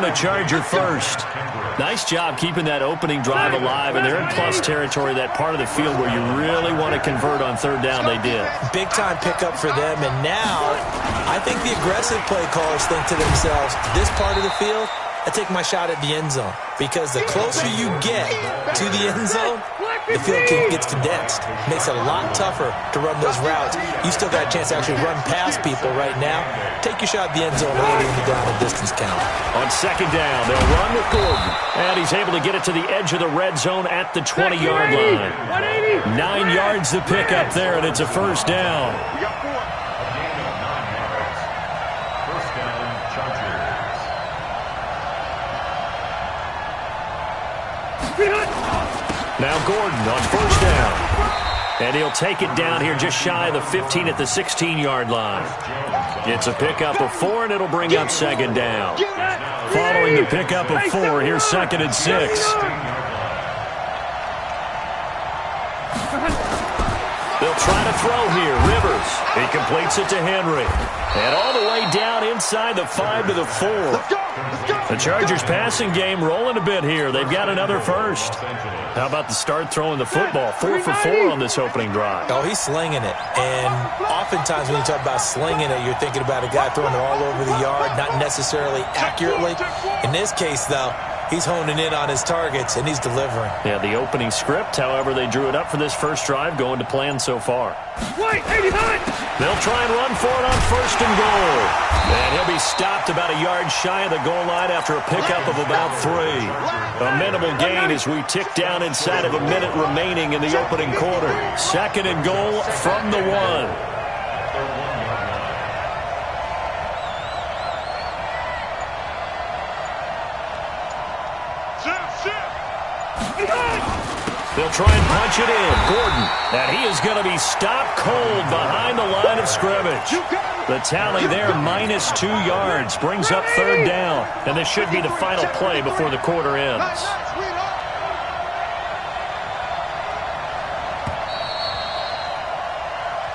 a Charger first. Nice job keeping that opening drive alive, and they're in plus territory, that part of the field where you really want to convert on third down. They did. Big-time pickup for them, and now I think the aggressive play callers think to themselves, this part of the field, I take my shot at the end zone, because the closer you get to the end zone, the field gets condensed. Makes it a lot tougher to run those routes. You still got a chance to actually run past people right now. Take your shot at the end zone later in the down and distance count. On second down, they'll run with Gordon. And he's able to get it to the edge of the red zone at the 20-yard line. 9 yards to pick up there, and it's a first down. Now Gordon on first down. And he'll take it down here just shy of the 15 at the 16-yard line. It's a pickup of 4, and it'll bring up second down. Following the pickup of 4, here's 2nd and 6. They'll try to throw here. Rivers. He completes it to Henry. And all the way down inside the 5 to the 4. The Chargers passing game rolling a bit here. They've got another first. How about the start throwing the football? 4 for 4 on this opening drive. Oh, he's slinging it. And oftentimes when you talk about slinging it, you're thinking about a guy throwing it all over the yard, not necessarily accurately. In this case, though, he's honing in on his targets, and he's delivering. Yeah, the opening script, however, they drew it up for this first drive, going to plan so far. They'll try and run for it on first and goal. And he'll be stopped about a yard shy of the goal line after a pickup of about 3. A minimal gain as we tick down inside of a minute remaining in the opening quarter. 2nd and goal from the 1. They'll try and punch it in. Gordon. And he is going to be stopped cold behind the line of scrimmage. The tally there, minus 2 yards, brings up third down. And this should be the final play before the quarter ends.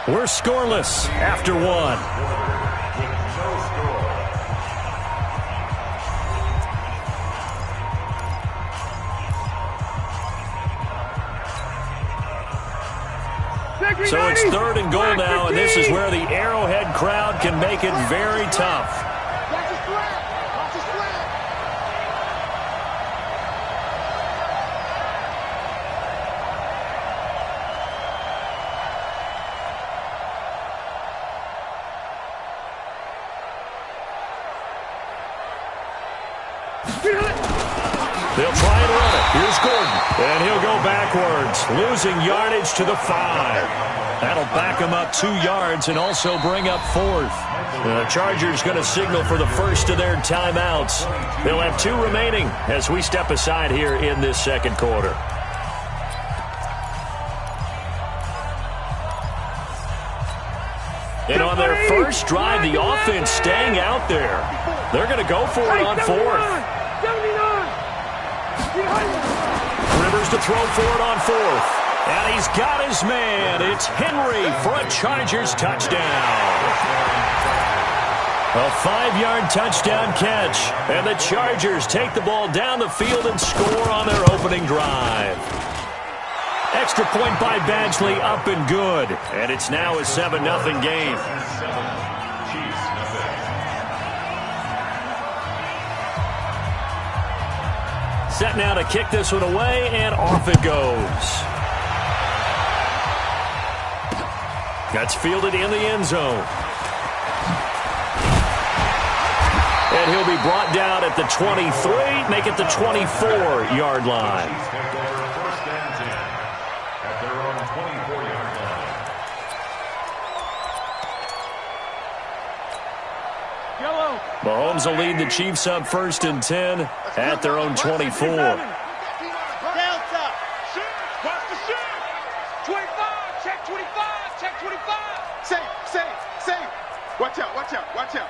We're scoreless after 1. So it's 3rd and goal now, and this is where the Arrowhead crowd can make it very tough. They'll try and run it. Here's Gordon. And he'll go backwards, losing yardage to the 5. That'll back him up 2 yards and also bring up 4th. The Chargers going to signal for the first of their timeouts. They'll have 2 remaining as we step aside here in this second quarter. And on their first drive, the offense staying out there. They're going to go for it on 4th. Rivers to throw for it on 4th. And he's got his man. It's Henry for a Chargers touchdown. A 5-yard touchdown catch. And the Chargers take the ball down the field and score on their opening drive. Extra point by Badgley, up and good. And it's now a 7-0 game. Set now to kick this one away, and off it goes. That's fielded in the end zone. And he'll be brought down at the 23, make it the 24-yard line. Mahomes will lead the Chiefs up 1st and 10 at their own 24.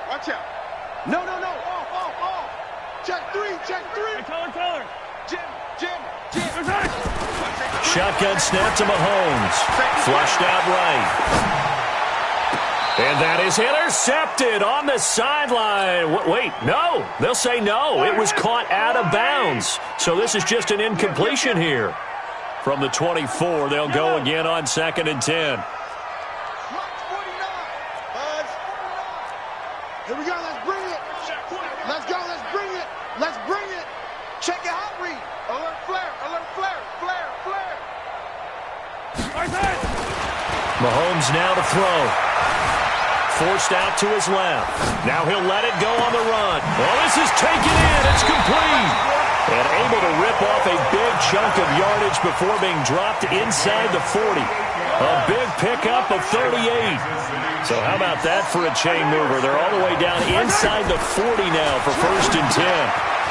Watch out. No. Off. Check 3. Hey, taller. Jim. Shotgun snap to Mahomes. Flushed out right. And that is intercepted on the sideline. Wait, no. They'll say no. It was caught out of bounds. So this is just an incompletion here. From the 24, they'll go again on 2nd and 10. Here we go. Let's bring it. Let's go. Let's bring it. Let's bring it. Check your hot read. Alert flare. Alert flare. Flare. Flare. Mahomes now to throw. Forced out to his left. Now he'll let it go on the run. Well, this is taken in. It's complete. And able to rip off a big chunk of yardage before being dropped inside the 40. A big pickup of 38. So how about that for a chain mover? They're all the way down inside the 40 now for 1st and 10.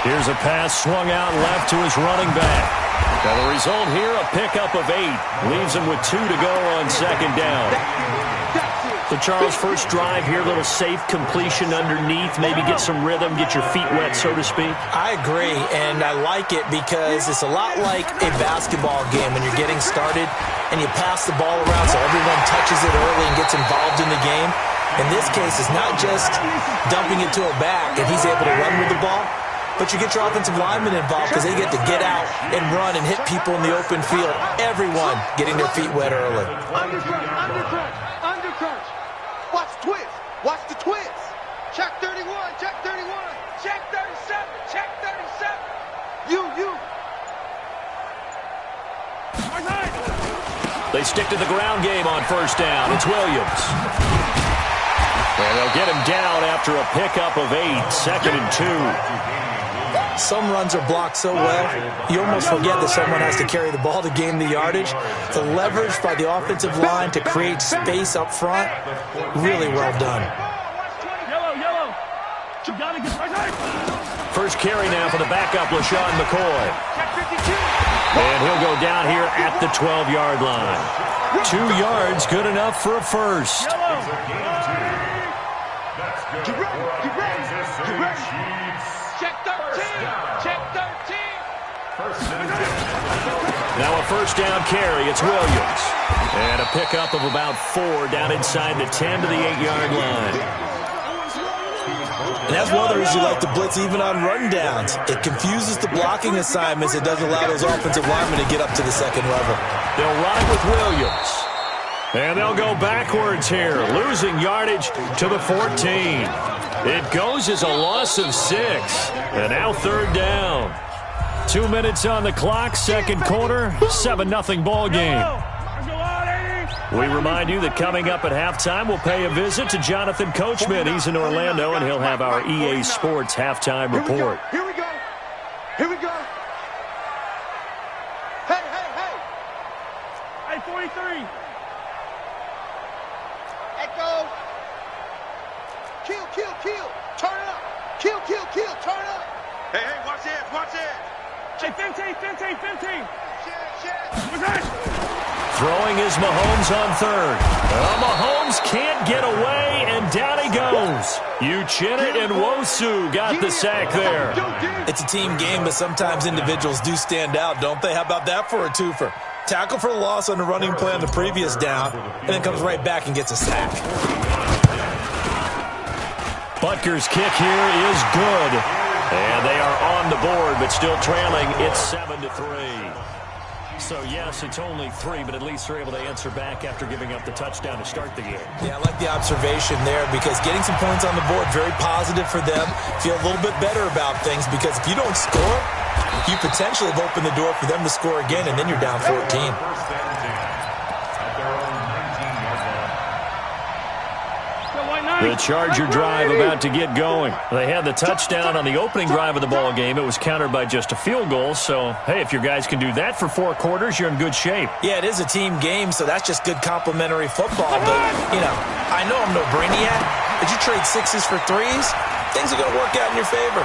Here's a pass swung out left to his running back. Now the result here, a pickup of 8. Leaves him with 2 to go on 2nd down. So, Charles, first drive here, little safe completion underneath, maybe get some rhythm, get your feet wet, so to speak. I agree, and I like it because it's a lot like a basketball game when you're getting started and you pass the ball around so everyone touches it early and gets involved in the game. In this case, it's not just dumping it to a back and he's able to run with the ball, but you get your offensive linemen involved because they get to get out and run and hit people in the open field. Everyone getting their feet wet early. Undercrunch. Undercrunch. Undercrunch. Watch the twist. Watch the twist. Check 31. Check 31. Check 37. Check 37. You. They stick to the ground game on 1st down. It's Williams. And they'll get him down after a pickup of 8. 2nd and 2. Some runs are blocked so well, you almost forget that someone has to carry the ball to gain the yardage. The leverage by the offensive line to create space up front, really well done. Yellow. You gotta get right. First carry now for the backup, LaShawn McCoy. And he'll go down here at the 12-yard line. 2 yards, good enough for a first. Get ready. Check 13. Check 13. Now a 1st down carry. It's Williams. And a pickup of about 4 down inside the 10 to the 8-yard line. And that's one of the reasons you like to blitz even on rundowns. It confuses the blocking assignments. It doesn't allow those offensive linemen to get up to the 2nd level. They'll run it with Williams. And they'll go backwards here, losing yardage to the 14. It goes as a loss of 6. And now 3rd down. 2 minutes on the clock, 2nd quarter, 7-0 ball game. We remind you that coming up at halftime, we'll pay a visit to Jonathan Coachman. He's in Orlando, and he'll have our EA Sports halftime report. Here we go. Hey, 43. Echo. Kill. Turn it up. Kill. Turn it up. Hey, watch it. Hey, 15. Throwing is Mahomes on 3rd. Mahomes can't get away, and down he goes. Uchenna and Nwosu got the sack there. It's a team game, but sometimes individuals do stand out, don't they? How about that for a twofer? Tackle for loss on the running play on the previous down, and then comes right back and gets a sack. Butker's kick here is good. And they are on the board, but still trailing. It's 7-3. So, yes, it's only 3, but at least they're able to answer back after giving up the touchdown to start the game. Yeah, I like the observation there because getting some points on the board, very positive for them. Feel a little bit better about things because if you don't score, you potentially have opened the door for them to score again, and then you're down 14. The Charger drive about to get going. They had the touchdown on the opening drive of the ball game. It was countered by just a field goal. So, hey, if your guys can do that for 4 quarters, you're in good shape. Yeah, it is a team game, so that's just good complimentary football. But, I know I'm no brainiac, but you trade 6s for 3s, things are going to work out in your favor.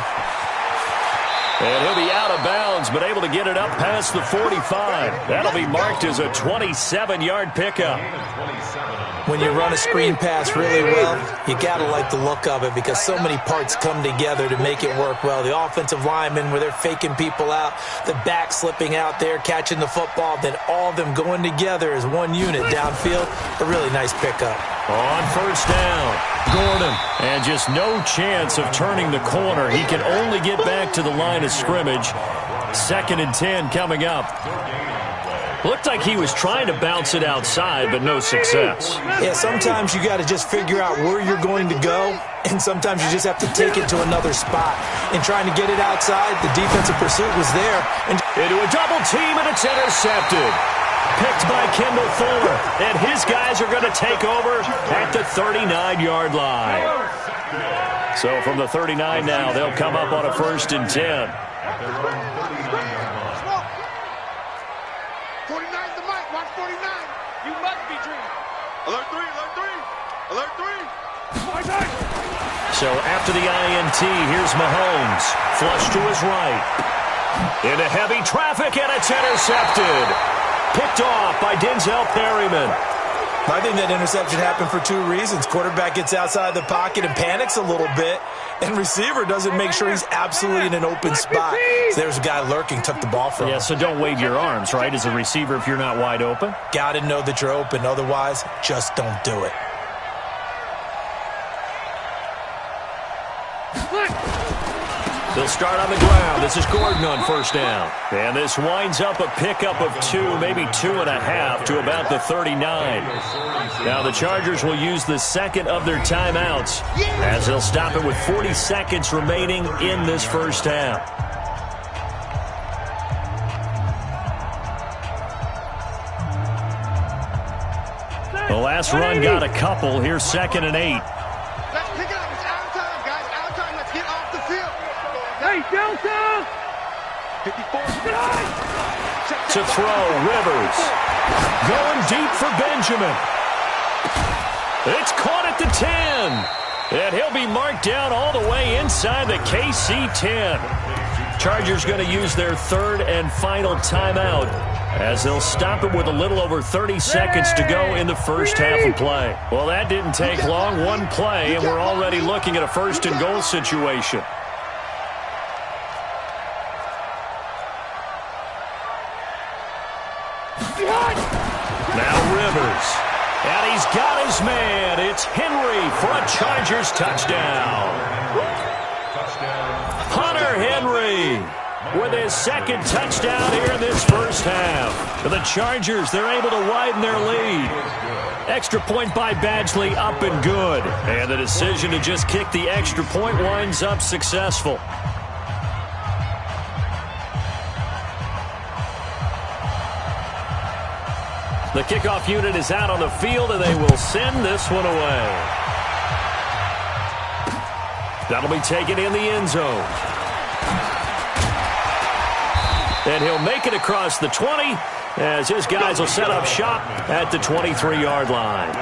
And he'll be out of bounds yards, but able to get it up past the 45. That'll be marked as a 27-yard pickup. When you run a screen pass really well, you got to like the look of it because so many parts come together to make it work well. The offensive linemen, where they're faking people out, the back slipping out there, catching the football, then all of them going together as one unit downfield. A really nice pickup. On first down, Gordon. And just no chance of turning the corner. He can only get back to the line of scrimmage. 2nd and 10 coming up. Looked like he was trying to bounce it outside, but no success. Yeah, sometimes you got to just figure out where you're going to go, and sometimes you just have to take it to another spot. In trying to get it outside, the defensive pursuit was there. And into a double team, and it's intercepted. Picked by Kendall Fuller, and his guys are going to take over at the 39-yard line. So from the 39 now, they'll come up on a 1st and 10. 49's the mic. Watch 49. You must be dreaming. Alert 3, alert 3. Alert 3. So after the INT, here's Mahomes. Flush to his right. Into heavy traffic, and it's intercepted. Picked off by Denzel Perryman. I think that interception happened for 2 reasons. Quarterback gets outside the pocket and panics a little bit, and receiver doesn't make sure he's absolutely in an open spot. So there's a guy lurking, took the ball from him. Yeah, so don't wave your arms, right, as a receiver if you're not wide open. Got to know that you're open. Otherwise, just don't do it. They'll start on the ground. This is Gordon on first down. And this winds up a pickup of 2, maybe 2.5 to about the 39. Now the Chargers will use the second of their timeouts as they'll stop it with 40 seconds remaining in this first half. The last run got a couple. Here's 2nd and 8. Let's pick it up. It's out of time, guys. Out of time. Let's get off the field. Hey, Delta! 54. To throw, Rivers. Going deep for Benjamin. It's caught at the 10. And he'll be marked down all the way inside the KC 10. Chargers going to use their 3rd and final timeout as they'll stop it with a little over 30 seconds to go in the first half of play. Well, that didn't take long. 1 play, and we're already looking at a 1st and goal situation. Now Rivers. And he's got his man. It's Henry for a Chargers touchdown. Hunter Henry with his 2nd touchdown here in this first half. For the Chargers, they're able to widen their lead. Extra point by Badgley, up and good. And the decision to just kick the extra point winds up successful. The kickoff unit is out on the field, and they will send this one away. That'll be taken in the end zone. And he'll make it across the 20 as his guys will set up shop at the 23-yard line.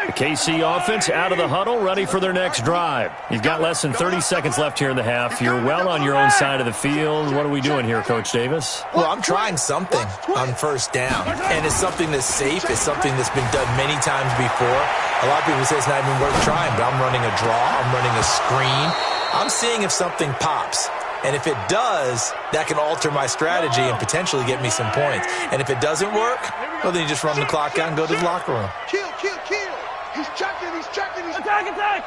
The KC offense out of the huddle, ready for their next drive. You've got less than 30 seconds left here in the half. You're well on your own side of the field. What are we doing here, Coach Davis? Well, I'm trying something on first down, and it's something that's safe. It's something that's been done many times before. A lot of people say it's not even worth trying, but I'm running a draw. I'm running a screen. I'm seeing if something pops. And if it does, that can alter my strategy and potentially get me some points. And if it doesn't work, well, then you just run the clock out and go to the locker room. Kill, kill, kill. He's checking, he's checking, he's attack, attack.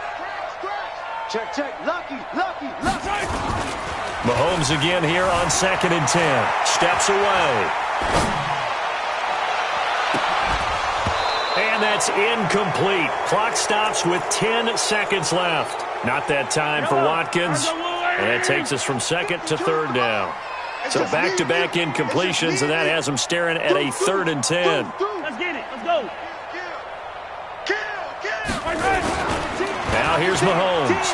Check, check. Lucky, lucky, lucky. Mahomes again here on 2nd and 10. Steps away. And that's incomplete. Clock stops with 10 seconds left. Not that time for Watkins. And that takes us from 2nd to 3rd down. So back-to-back incompletions, and that has them staring at a 3rd and 10. Let's get it. Let's go. Now here's Mahomes.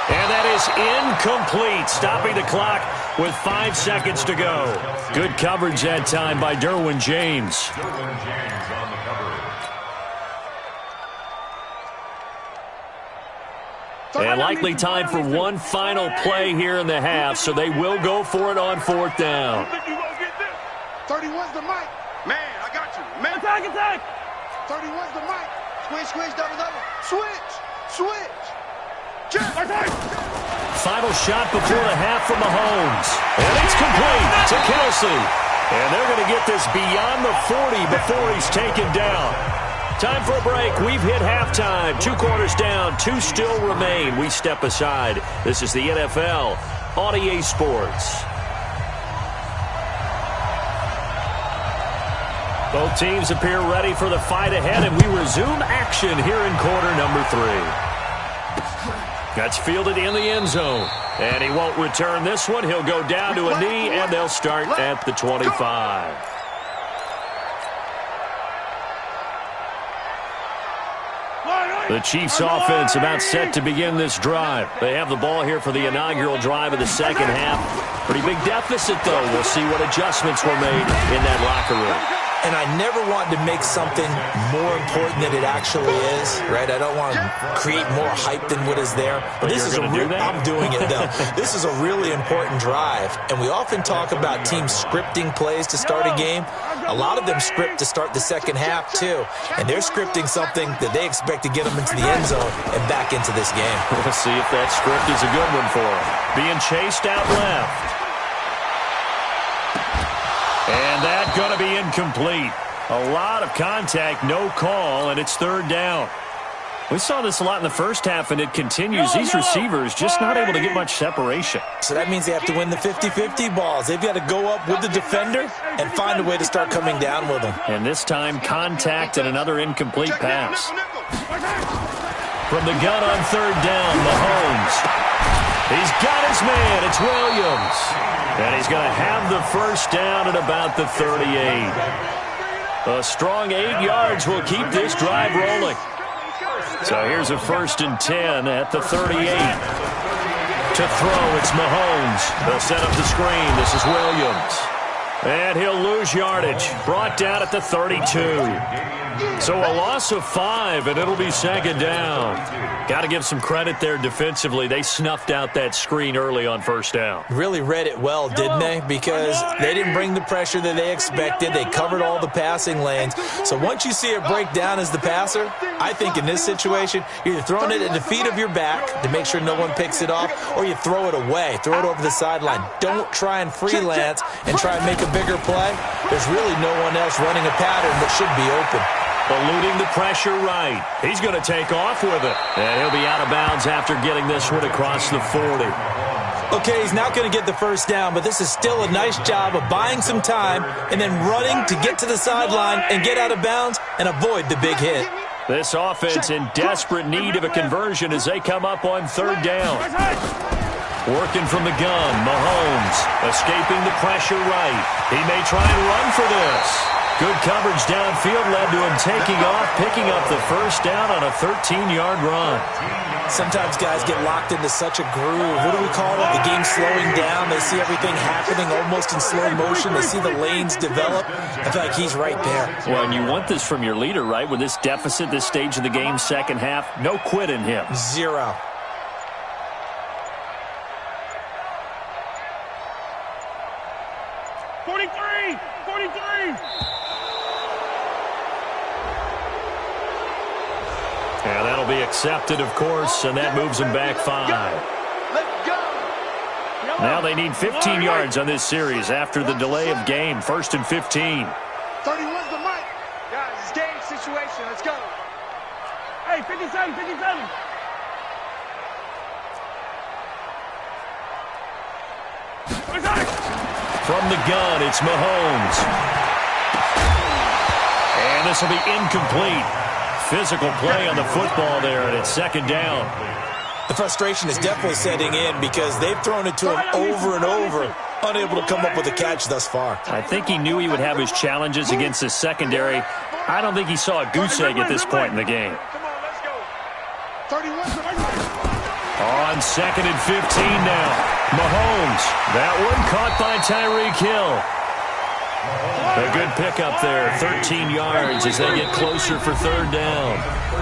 And And that is incomplete, stopping the clock with 5 seconds to go. Good coverage that time by Derwin James. And likely time for one final play here in the half, so they will go for it on 4th down. 31's the mic. Man, I got you. Man. Attack. 31's the mic. Squish, double. Switch. Check. Final shot before the half from Mahomes. And it's complete to Kelsey. And they're going to get this beyond the 40 before he's taken down. Time for a break. We've hit halftime. 2 quarters down. 2 still remain. We step aside. This is the NFL on EA Sports. Both teams appear ready for the fight ahead, and we resume action here in quarter number 3. That's fielded in the end zone. And he won't return this one. He'll go down to a knee, and they'll start at the 25. The Chiefs offense about set to begin this drive. They have the ball here for the inaugural drive of the second half. Pretty big deficit, though. We'll see what adjustments were made in that locker room. And I never want to make something more important than it actually is, right? I don't want to create more hype than what is there. But this is I'm doing it, though. This is a really important drive. And we often talk about teams scripting plays to start a game. A lot of them script to start the second half, too. And they're scripting something that they expect to get them into the end zone and back into this game. We'll see if that script is a good one for them. Being chased out left. And that's going to be incomplete. A lot of contact, no call, and it's 3rd down. We saw this a lot in the first half, and it continues. These receivers just not able to get much separation. So that means they have to win the 50-50 balls. They've got to go up with the defender and find a way to start coming down with them. And this time, contact and another incomplete pass. From the gun on 3rd down, Mahomes. He's got his man. It's Williams. And he's going to have the first down at about the 38. A strong 8 yards will keep this drive rolling. So here's a 1st and 10 at the 38. To throw, it's Mahomes. They'll set up the screen. This is Williams. And he'll lose yardage. Brought down at the 32. So a loss of 5, and it'll be 2nd down. Got to give some credit there defensively. They snuffed out that screen early on 1st down. Really read it well, didn't they? Because they didn't bring the pressure that they expected. They covered all the passing lanes. So once you see it break down as the passer, I think in this situation, you're either throwing it at the feet of your back to make sure no one picks it off, or you throw it away. Throw it over the sideline. Don't try and freelance and try and make a bigger play. There's really no one else running a pattern that should be open. Eluding the pressure right. He's going to take off with it. And he'll be out of bounds after getting this one across the 40. Okay, he's not going to get the first down, but this is still a nice job of buying some time and then running to get to the sideline and get out of bounds and avoid the big hit. This offense in desperate need of a conversion as they come up on 3rd down. Working from the gun, Mahomes escaping the pressure right. He may try and run for this. Good coverage downfield led to him taking off, picking up the first down on a 13-yard run. Sometimes guys get locked into such a groove. What do we call it? The game slowing down. They see everything happening almost in slow motion. They see the lanes develop. I feel like he's right there. Well, and you want this from your leader, right? With this deficit, this stage of the game, second half, no quit in him. 0. And that'll be accepted, of course, and that moves them back 5. Now they need 15 yards on this series after the delay of game. 1st and 15. 31's the mic. Guys, it's game situation. Let's go. Hey, 57. From the gun, it's Mahomes. And this will be incomplete. Physical play on the football there, and it's 2nd down. The frustration is definitely setting in because they've thrown it to him over and over, unable to come up with a catch thus far. I think he knew he would have his challenges against his secondary. I don't think he saw a goose egg at this point in the game. Come on, let's go. 31. On 2nd and 15 now. Mahomes. That one caught by Tyreek Hill. A good pickup there. 13 yards as they get closer for 3rd down.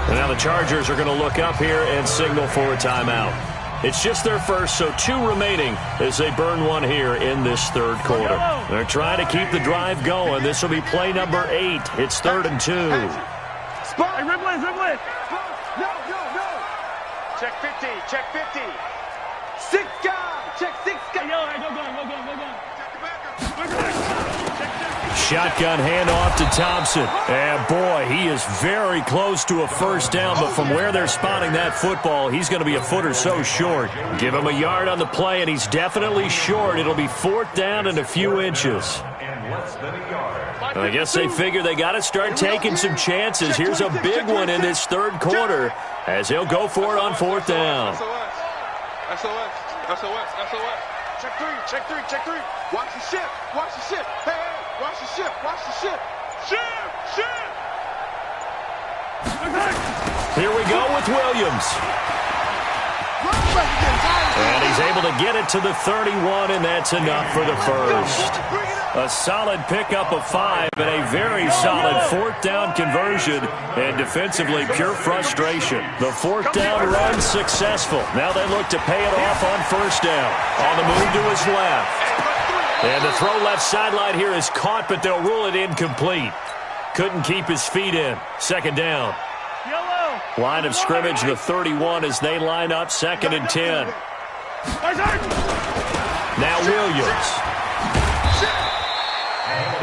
And now the Chargers are going to look up here and signal for a timeout. It's just their first, so 2 remaining as they burn one here in this 3rd quarter. They're trying to keep the drive going. This will be play number 8. It's 3rd and 2. Spot. Hey, Ripley. No. Check 50. Check 50. 6 guys. Check 6 guys. Hey, go. Check the backer. Shotgun handoff to Thompson. And boy, he is very close to a 1st down, but from where they're spotting that football, he's going to be a foot or so short. Give him a yard on the play, and he's definitely short. It'll be 4th down and a few inches. I guess they figure they got to start taking some chances. Here's a big one in this 3rd quarter as they'll go for it on 4th down. SOS. Check 3. Watch the ship. Hey, watch the ship. Ship. Here we go with Williams. And he's able to get it to the 31, and that's enough for the first. A solid pickup of 5 and a very solid 4th down conversion, and defensively pure frustration. The 4th down run successful. Now they look to pay it off on 1st down. On the move to his left. And the throw left sideline here is caught, but they'll rule it incomplete. Couldn't keep his feet in. 2nd down. Line of scrimmage, the 31 as they line up 2nd and 10. Now Williams.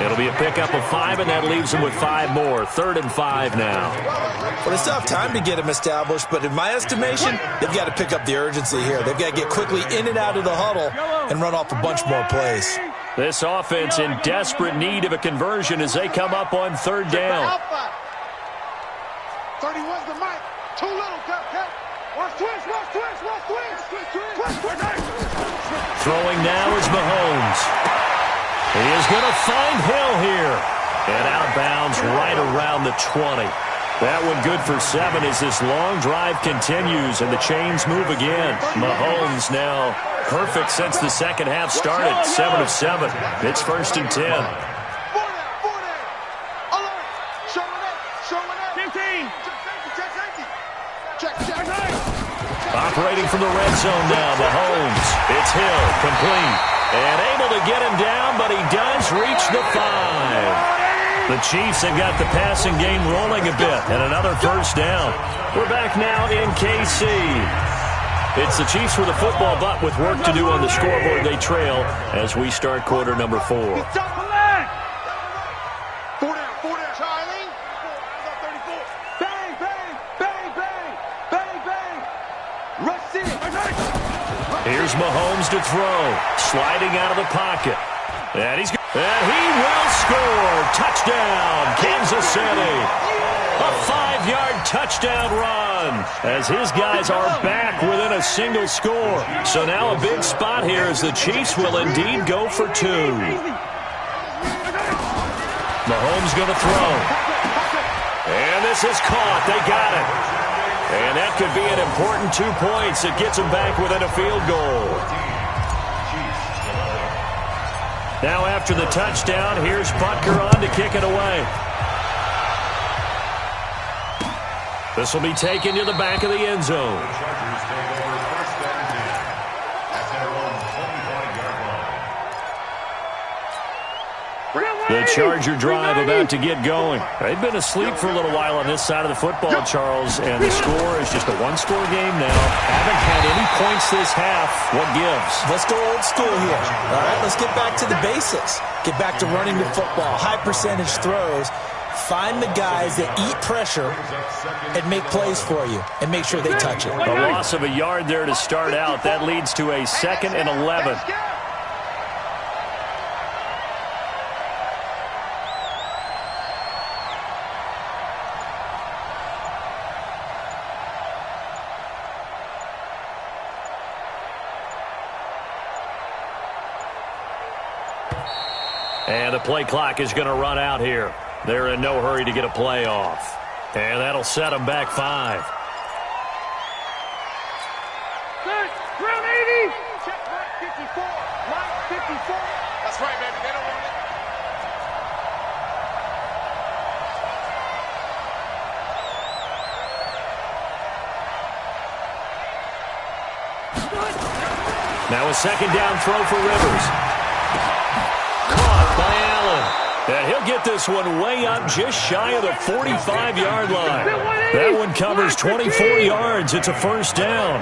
It'll be a pickup of 5, and that leaves them with 5 more. 3rd and 5 now. Well, they still have time to get him established, but in my estimation, they've got to pick up the urgency here. They've got to get quickly in and out of the huddle and run off a bunch more plays. This offense in desperate need of a conversion as they come up on 3rd down. 31's the mic. Too little, cut. Watch twist. Throwing now is Mahomes. He is going to find Hill here. And out of bounds right around the 20. That one good for 7 as this long drive continues and the chains move again. Mahomes now perfect since the 2nd half started. 7 of 7. It's 1st and 10. Operating from the red zone now, Mahomes. It's Hill, complete. And able to get him down, but he does reach the 5. The Chiefs have got the passing game rolling a bit, and another 1st down. We're back now in KC. It's the Chiefs with a football, but with work to do on the scoreboard, they trail as we start quarter number 4. 4 down. Charlie. 34. Bang. Rush it. Here's Mahomes to throw. Sliding out of the pocket. And he will score. Touchdown, Kansas City. A 5-yard touchdown run as his guys are back within a single score. So now a big spot here as the Chiefs will indeed go for 2. Mahomes going to throw. And this is caught. They got it. And that could be an important 2 points that gets them back within a field goal. Now after the touchdown, here's Butker on to kick it away. This will be taken to the back of the end zone. The Charger drive about to get going. They've been asleep for a little while on this side of the football, Charles, and the score is just a 1-score game now. Haven't had any points this half. What gives? Let's go old school here. All right, let's get back to the basics. Get back to running the football, high percentage throws. Find the guys that eat pressure and make plays for you and make sure they touch it. A loss of a yard there to start out. That leads to a 2nd and 11. And the play clock is going to run out here. They're in no hurry to get a play off. And that'll set them back 5. Now a second down throw for Rivers. Caught by Allen. And he'll get this one way up just shy of the 45-yard line. That one covers 24 yards. It's a first down.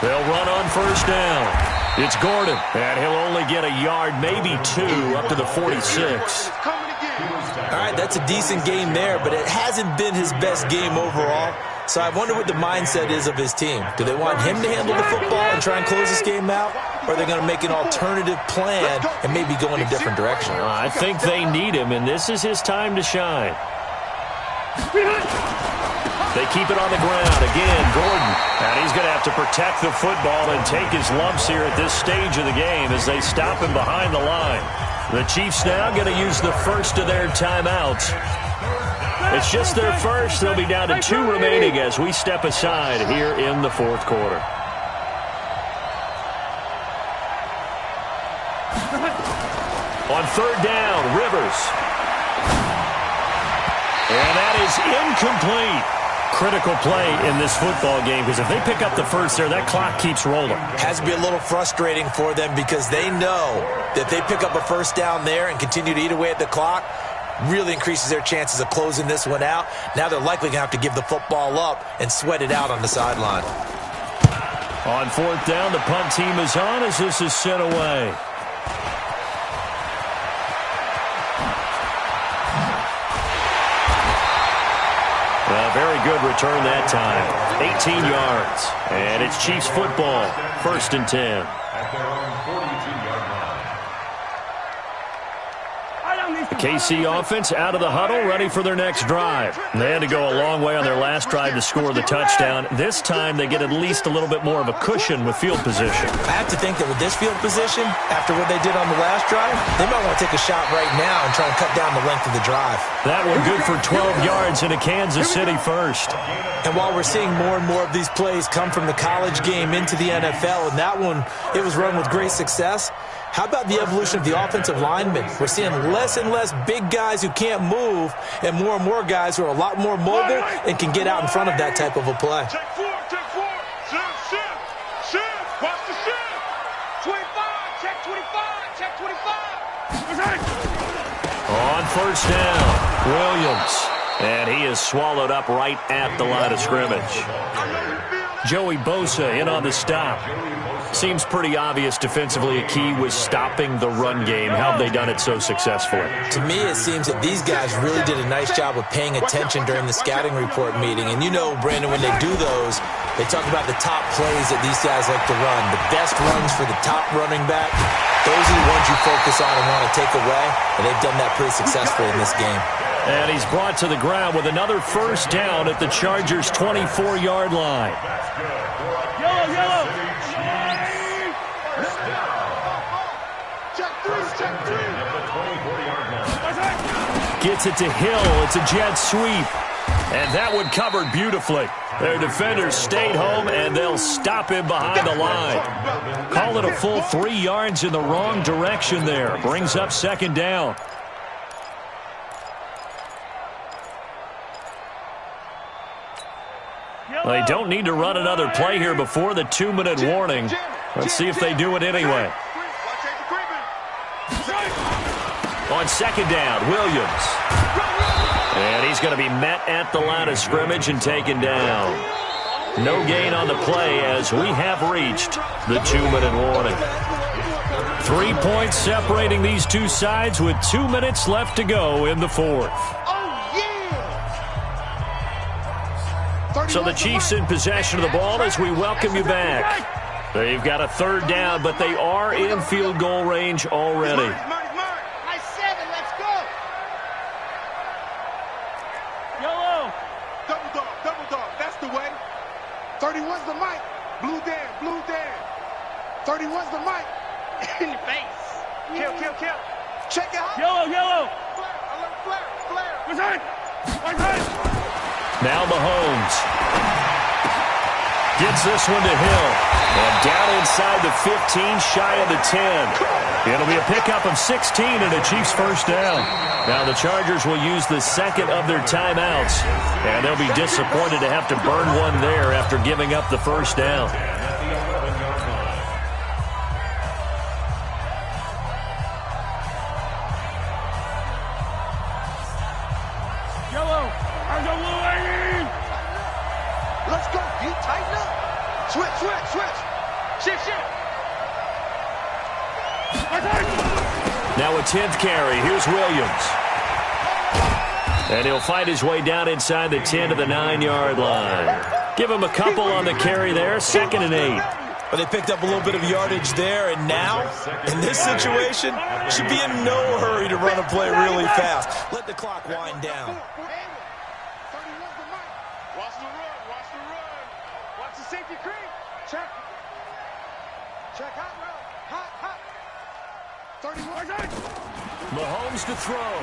They'll run on first down. It's Gordon, and he'll only get a yard, maybe two, up to the 46. All right, that's a decent game there, but it hasn't been his best game overall. So I wonder what the mindset is of his team. Do they want him to handle the football and try and close this game out? Or are they going to make an alternative plan and maybe go in a different direction? I think they need him, and this is his time to shine. They keep it on the ground. Again, Gordon. And he's going to have to protect the football and take his lumps here at this stage of the game as they stop him behind the line. The Chiefs now going to use the first of their timeouts. It's just their first. They'll be down to 2 remaining as we step aside here in the fourth quarter. On third down, Rivers. And that is incomplete. Critical play in this football game because if they pick up the first there, that clock keeps rolling. Has to be a little frustrating for them because they know that they pick up a first down there and continue to eat away at the clock, really increases their chances of closing this one out. Now they're likely going to have to give the football up and sweat it out on the sideline. On fourth down, the punt team is on as this is sent away. Very good return that time. 18 yards. And it's Chiefs football. First and 10. The KC offense out of the huddle, ready for their next drive. They had to go a long way on their last drive to score the touchdown. This time they get at least a little bit more of a cushion with field position. I have to think that with this field position, after what they did on the last drive, they might want to take a shot right now and try and cut down the length of the drive. That one good for 12 yards into Kansas City first. And while we're seeing more and more of these plays come from the college game into the NFL, and that one, it was run with great success, how about the evolution of the offensive linemen? We're seeing less and less big guys who can't move and more guys who are a lot more mobile and can get out in front of that type of a play. Check four. Shift. Watch the shift. 25. Check 25. Check 25. On first down, Williams. And he is swallowed up right at the line of scrimmage. Joey Bosa in on the stop. Seems pretty obvious defensively a key was stopping the run game. How have they done it so successfully? To me, it seems that these guys really did a nice job of paying attention during the scouting report meeting. And you know, Brandon, when they do those, they talk about the top plays that these guys like to run. The best runs for the top running back, those are the ones you focus on and want to take away. And they've done that pretty successfully in this game. And he's brought to the ground with another first down at the Chargers' 24-yard line. Yellow. Gets it to Hill. It's a jet sweep. And that one covered beautifully. Their defenders stayed home, and they'll stop him behind the line. Call it a full 3 yards in the wrong direction there. Brings up second down. They don't need to run another play here before the 2-minute warning. Let's see if they do it anyway. On second down, Williams. And he's going to be met at the line of scrimmage and taken down. No gain on the play as we have reached the 2-minute warning. 3 points separating these two sides with 2 minutes left to go in the fourth. So the Chiefs in possession of the ball as we welcome you back. They've got a third down, but they are in field goal range already. Let's go. Yellow. Double dog. That's the way. 31's the mic. Blue Dan. 31's the mic. In your face. Kill. Check it out. Yellow. Flare. Now Mahomes gets this one to Hill. And down inside the 15, shy of the 10. It'll be a pickup of 16 and a Chiefs first down. Now the Chargers will use the second of their timeouts, and they'll be disappointed to have to burn one there after giving up the first down. Let's go. You tighten up. Switch. Shift. Now a 10th carry. Here's Williams. And he'll fight his way down inside the 10 to the 9-yard line. Give him a couple on the carry there. 2nd and 8. But they picked up a little bit of yardage there, and now, in this situation, should be in no hurry to run a play really fast. Let the clock wind down. Watch the run. Watch the safety creep. Check hot route. Hot. 31. Mahomes to throw.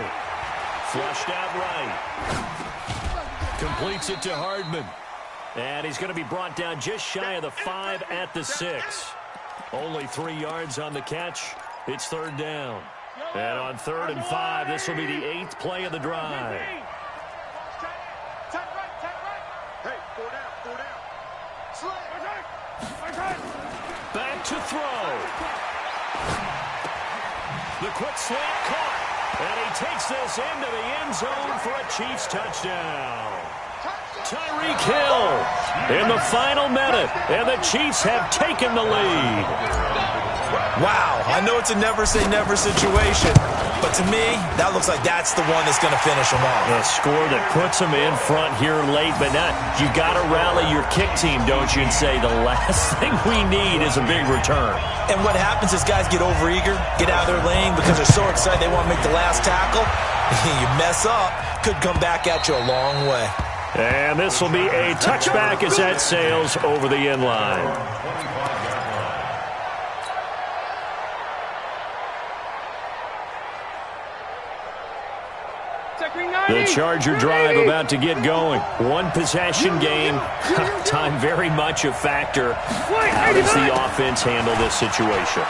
Flushed out right. Completes it to Hardman. And he's going to be brought down just shy of the 5 at the 6. Only 3 yards on the catch. It's 3rd down. And on 3rd and 5, this will be the 8th play of the drive. Hey, 4 down. Back to throw. The quick slant caught. And he takes this into the end zone for a Chiefs touchdown. Tyreek Hill in the final minute, and the Chiefs have taken the lead. Wow, I know it's a never-say-never situation, but to me, that looks like that's the one that's going to finish them off. A score that puts them in front here late, but not. You got to rally your kick team, don't you, and say the last thing we need is a big return. And what happens is guys get overeager, get out of their lane because they're so excited they want to make the last tackle. You mess up, could come back at you a long way. And this will be a touchback as that sails over the end line. The Charger drive about to get going. One possession game. Time very much a factor. How does the offense handle this situation?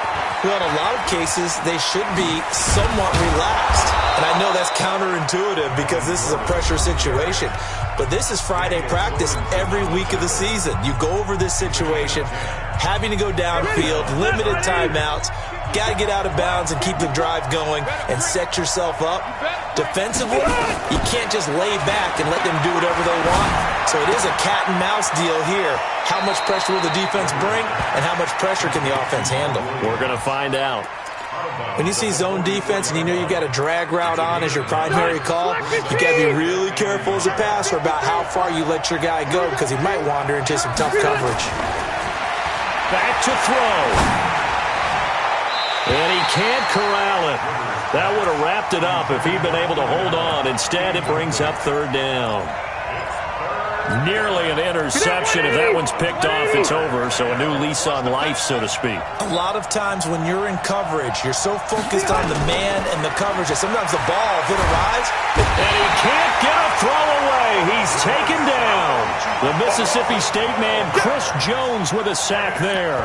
Well, in a lot of cases, they should be somewhat relaxed. And I know that's counterintuitive because this is a pressure situation. But this is Friday practice every week of the season. You go over this situation, having to go downfield, limited timeouts, got to get out of bounds and keep the drive going and set yourself up. Defensively, you can't just lay back and let them do whatever they want. So it is a cat and mouse deal here. How much pressure will the defense bring and how much pressure can the offense handle? We're going to find out. When you see zone defense and you know you've got a drag route on as your primary call, you got to be really careful as a passer about how far you let your guy go because he might wander into some tough coverage. Back to throw. And he can't corral it. That would have wrapped it up if he'd been able to hold on. Instead, it brings up 3rd down. Nearly an interception. If that one's picked off, it's over. So a new lease on life, so to speak. A lot of times when you're in coverage, you're so focused on the man and the coverage that sometimes the ball, if it arrives, and he can't get a throw away. He's taken down. The Mississippi State man, Chris Jones, with a sack there.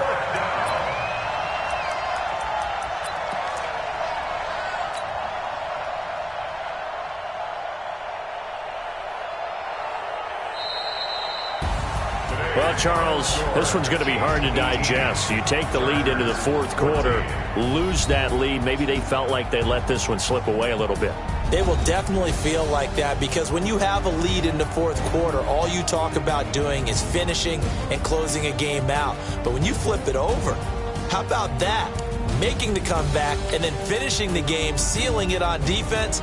Well, Charles, this one's going to be hard to digest. You take the lead into the 4th quarter, lose that lead. Maybe they felt like they let this one slip away a little bit. They will definitely feel like that because when you have a lead in the 4th quarter, all you talk about doing is finishing and closing a game out. But when you flip it over, how about that? Making the comeback and then finishing the game, sealing it on defense.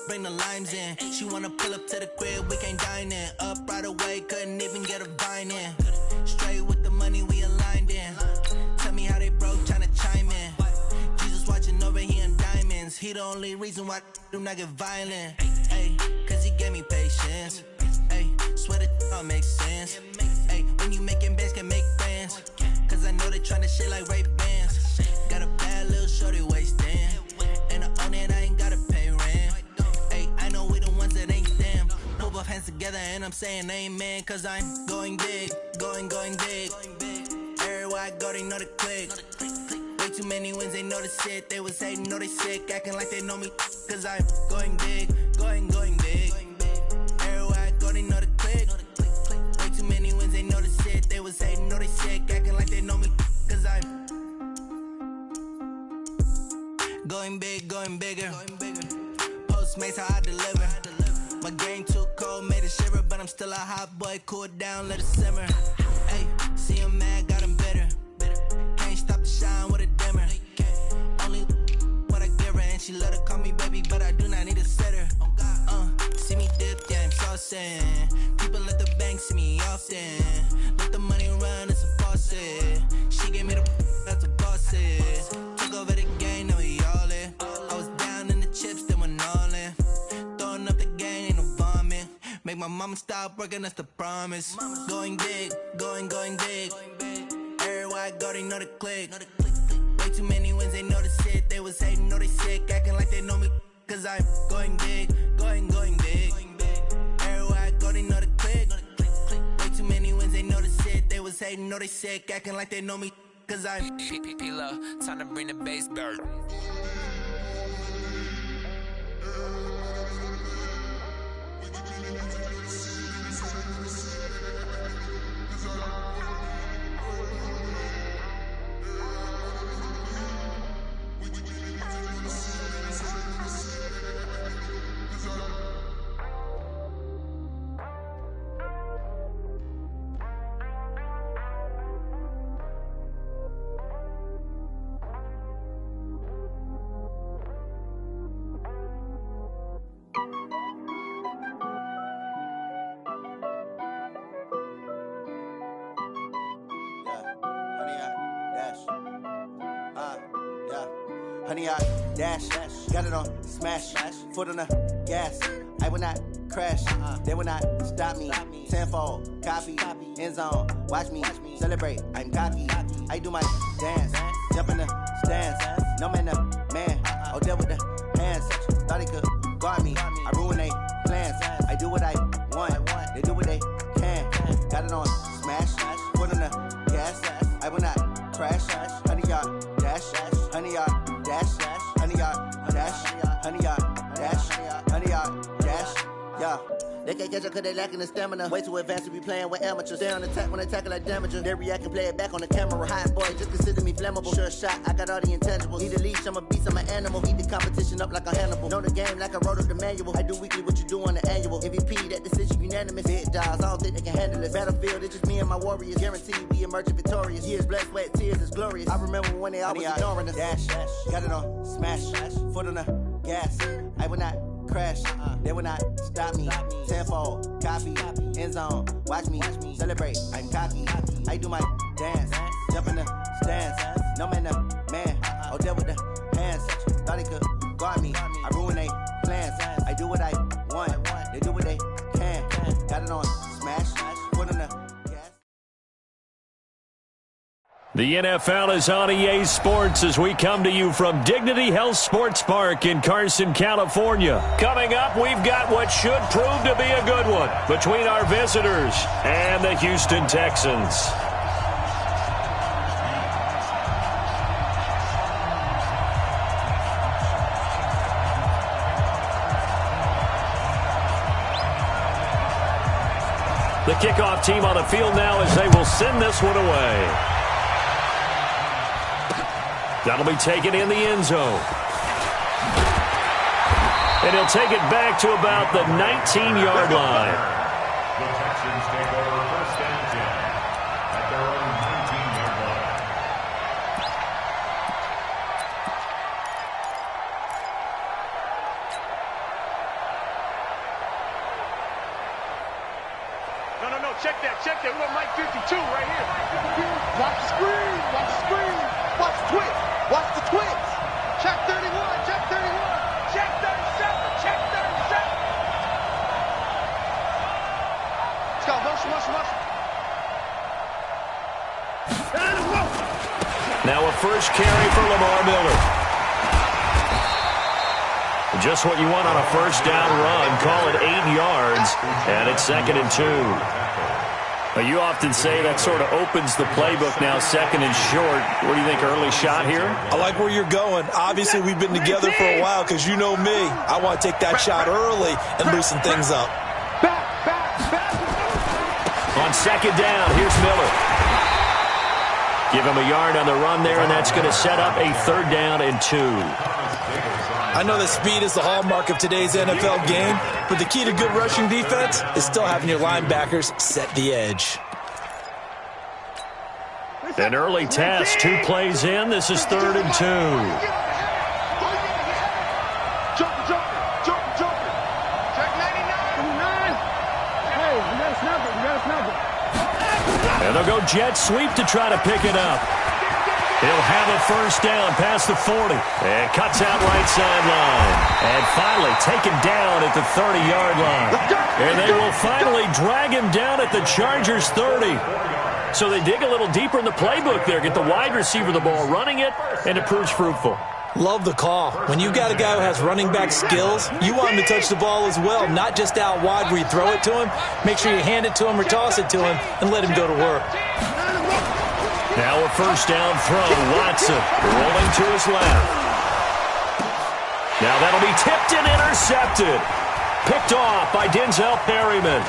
Bring the limes in. She wanna pull up to the crib, we can't dine in. Up right away, couldn't even get a vine in. Straight with the money we aligned in. Tell me how they broke. he the only reason why I do not get violent. Ay, cause he gave me patience. Ay, swear that all makes sense. Ay, when you making bands, can make friends. Cause I know they tryna shit like Ray-Bans. Got a bad little shorty wasting. And I own it, I ain't gotta pay rent. Ay, I know we the ones that ain't them. Put both hands together and I'm saying amen. Cause I'm going big, going big. Everywhere I go, they know the click. Way too many wins, they know the shit. They was hating, know they sick, acting like they know me. Cause I'm going big, going big. Everywhere I go, they know the click. Way too many wins, they know the shit. They was hating, know they sick, acting like they know me. Cause I'm going big, going bigger. Postmates, how I deliver. My game too cold, made it shiver. But I'm still a hot boy, cool it down, let it simmer. Hey, see him mad, got him bitter. Can't stop the shine with a dimmer. Only what I give her, and she love to call me baby, but I do not need a sitter. See me dip, yeah, I'm saucing. People at the bank see me often. Let the money run, it's a faucet. She gave me the that's a boss it. Took over the game, now we all in. I was down in the chips, then went all in. Throwing up the game, ain't no vomit. Make my mama stop working, that's the promise. Going big, going big. Everywhere I go, they know the click. Way too many wins, they know the shit. They was hating, know they sick, acting like they know me. Cause I'm going big, going big. Everywhere I go, they know the click. Way too many wins, they know the shit. They was hating, know they sick, acting like they know me. Cause I'm P-P-P-Lo, time to bring the bass back. Honey, I dash, got it on smash, foot on the gas. I will not crash, they will not stop me. Tenfold, copy, end zone, watch me celebrate. I'm cocky, I do my dance, jump in the stands. No man, the man, oh, deal with the hands. Thought he could guard me, I ruin they plans. I do what I want, they do what they can. Got it on smash, foot on the gas. I will not crash, honey, y'all dash, honey, y'all dash, honey, y'all dash, honey, y'all dash, honey, y'all dash, yeah. They can't catch up cause they lacking the stamina. Way too advanced to be playing with amateurs. Stay on attack when they tackle like damager. They react and play it back on the camera. Hot boy, just consider me flammable. Sure shot, I got all the intangibles. Need a leash, I'm a beast, I'm an animal. Heat the competition up like a Hannibal. Know the game like I wrote up the manual. I do weekly what you do on the annual. MVP, that decision unanimous. Big dogs, I don't think they can handle it. Battlefield, it's just me and my warriors. Guaranteed we emerging victorious. Years, blood, sweat, tears, it's glorious. I remember when they always ignoring us. Dash, got it on smash, foot on the gas. I will not crash, they will not stop me. Tenfold, copy, end zone, watch me celebrate. I'm cocky, I do my dance, jump in the stands. No man, the man, oh, deal with the hands. Thought he could guard me, I ruin they plans. I do what I want, they do what they can. Got it on smash, foot on the gas. The NFL is on EA Sports as we come to you from Dignity Health Sports Park in Carson, California. Coming up, we've got what should prove to be a good one between our visitors and the Houston Texans. The kickoff team on the field now as they will send this one away. That'll be taken in the end zone. And he'll take it back to about the 19-yard line. The Texans take over first and 10 at their own 19-yard line. No, check that. We got Mike 52 right here. Watch the screen. Watch the twitch. Watch the twitch. Check 31. first carry for Lamar Miller. Just what you want on a first down run. Call it 8 yards, and it's 2nd and 2. Well, you often say that sort of opens the playbook now, 2nd and short. What do you think, early shot here? I like where you're going. Obviously, we've been together for a while because you know me. I want to take that shot early and loosen things up. On 2nd down, here's Miller. Give him a yard on the run there, and that's going to set up a 3rd down and 2. I know that speed is the hallmark of today's NFL game, but the key to good rushing defense is still having your linebackers set the edge. An early test, 2 plays in. This is 3rd and 2. And they'll go jet sweep to try to pick it up. He'll have a first down past the 40. And cuts out right sideline. And finally taken down at the 30-yard line. And they will finally drag him down at the Chargers' 30. So they dig a little deeper in the playbook there. Get the wide receiver the ball, running it, and it proves fruitful. Love the call. When you've got a guy who has running back skills, you want him to touch the ball as well, not just out wide where you throw it to him. Make sure you hand it to him or toss it to him and let him go to work. Now a first down throw. Watson rolling to his left. Now that'll be tipped and intercepted. Picked off by Denzel Perryman.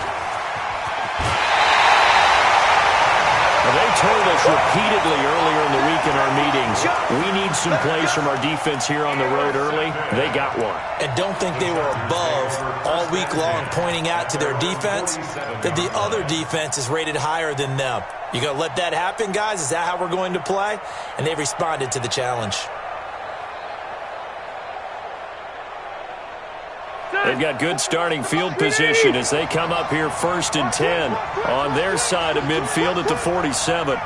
They told us repeatedly earlier in the week in our meetings, we need some plays from our defense here on the road early. They got one. And don't think they were above all week long pointing out to their defense that the other defense is rated higher than them. You going to let that happen, guys? Is that how we're going to play? And they responded to the challenge. They've got good starting field position as they come up here 1st and 10 on their side of midfield at the 47.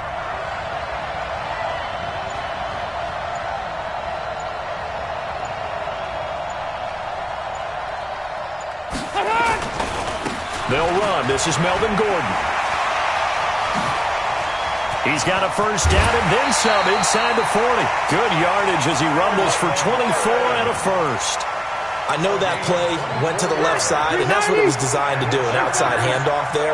They'll run. This is Melvin Gordon. He's got a first down and then some inside the 40. Good yardage as he rumbles for 24 and a first. I know that play went to the left side, and that's what it was designed to do, an outside handoff there.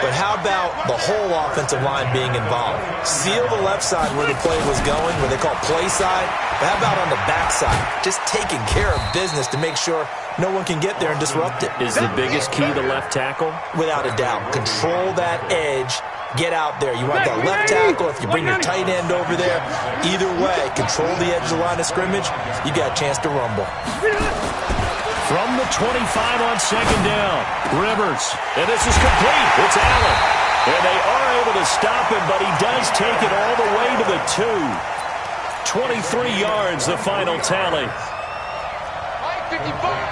But how about the whole offensive line being involved? Seal the left side where the play was going, where they call play side. But how about on the back side? Just taking care of business to make sure no one can get there and disrupt it. Is the biggest key the left tackle? Without a doubt. Control that edge. Get out there. You want that left tackle. If you bring your tight end over there, either way, control the edge of the line of scrimmage, you got a chance to rumble. From the 25 on 2nd down, Rivers. And this is complete. It's Allen. And they are able to stop him, but he does take it all the way to the 2. 23 yards, the final tally. 55.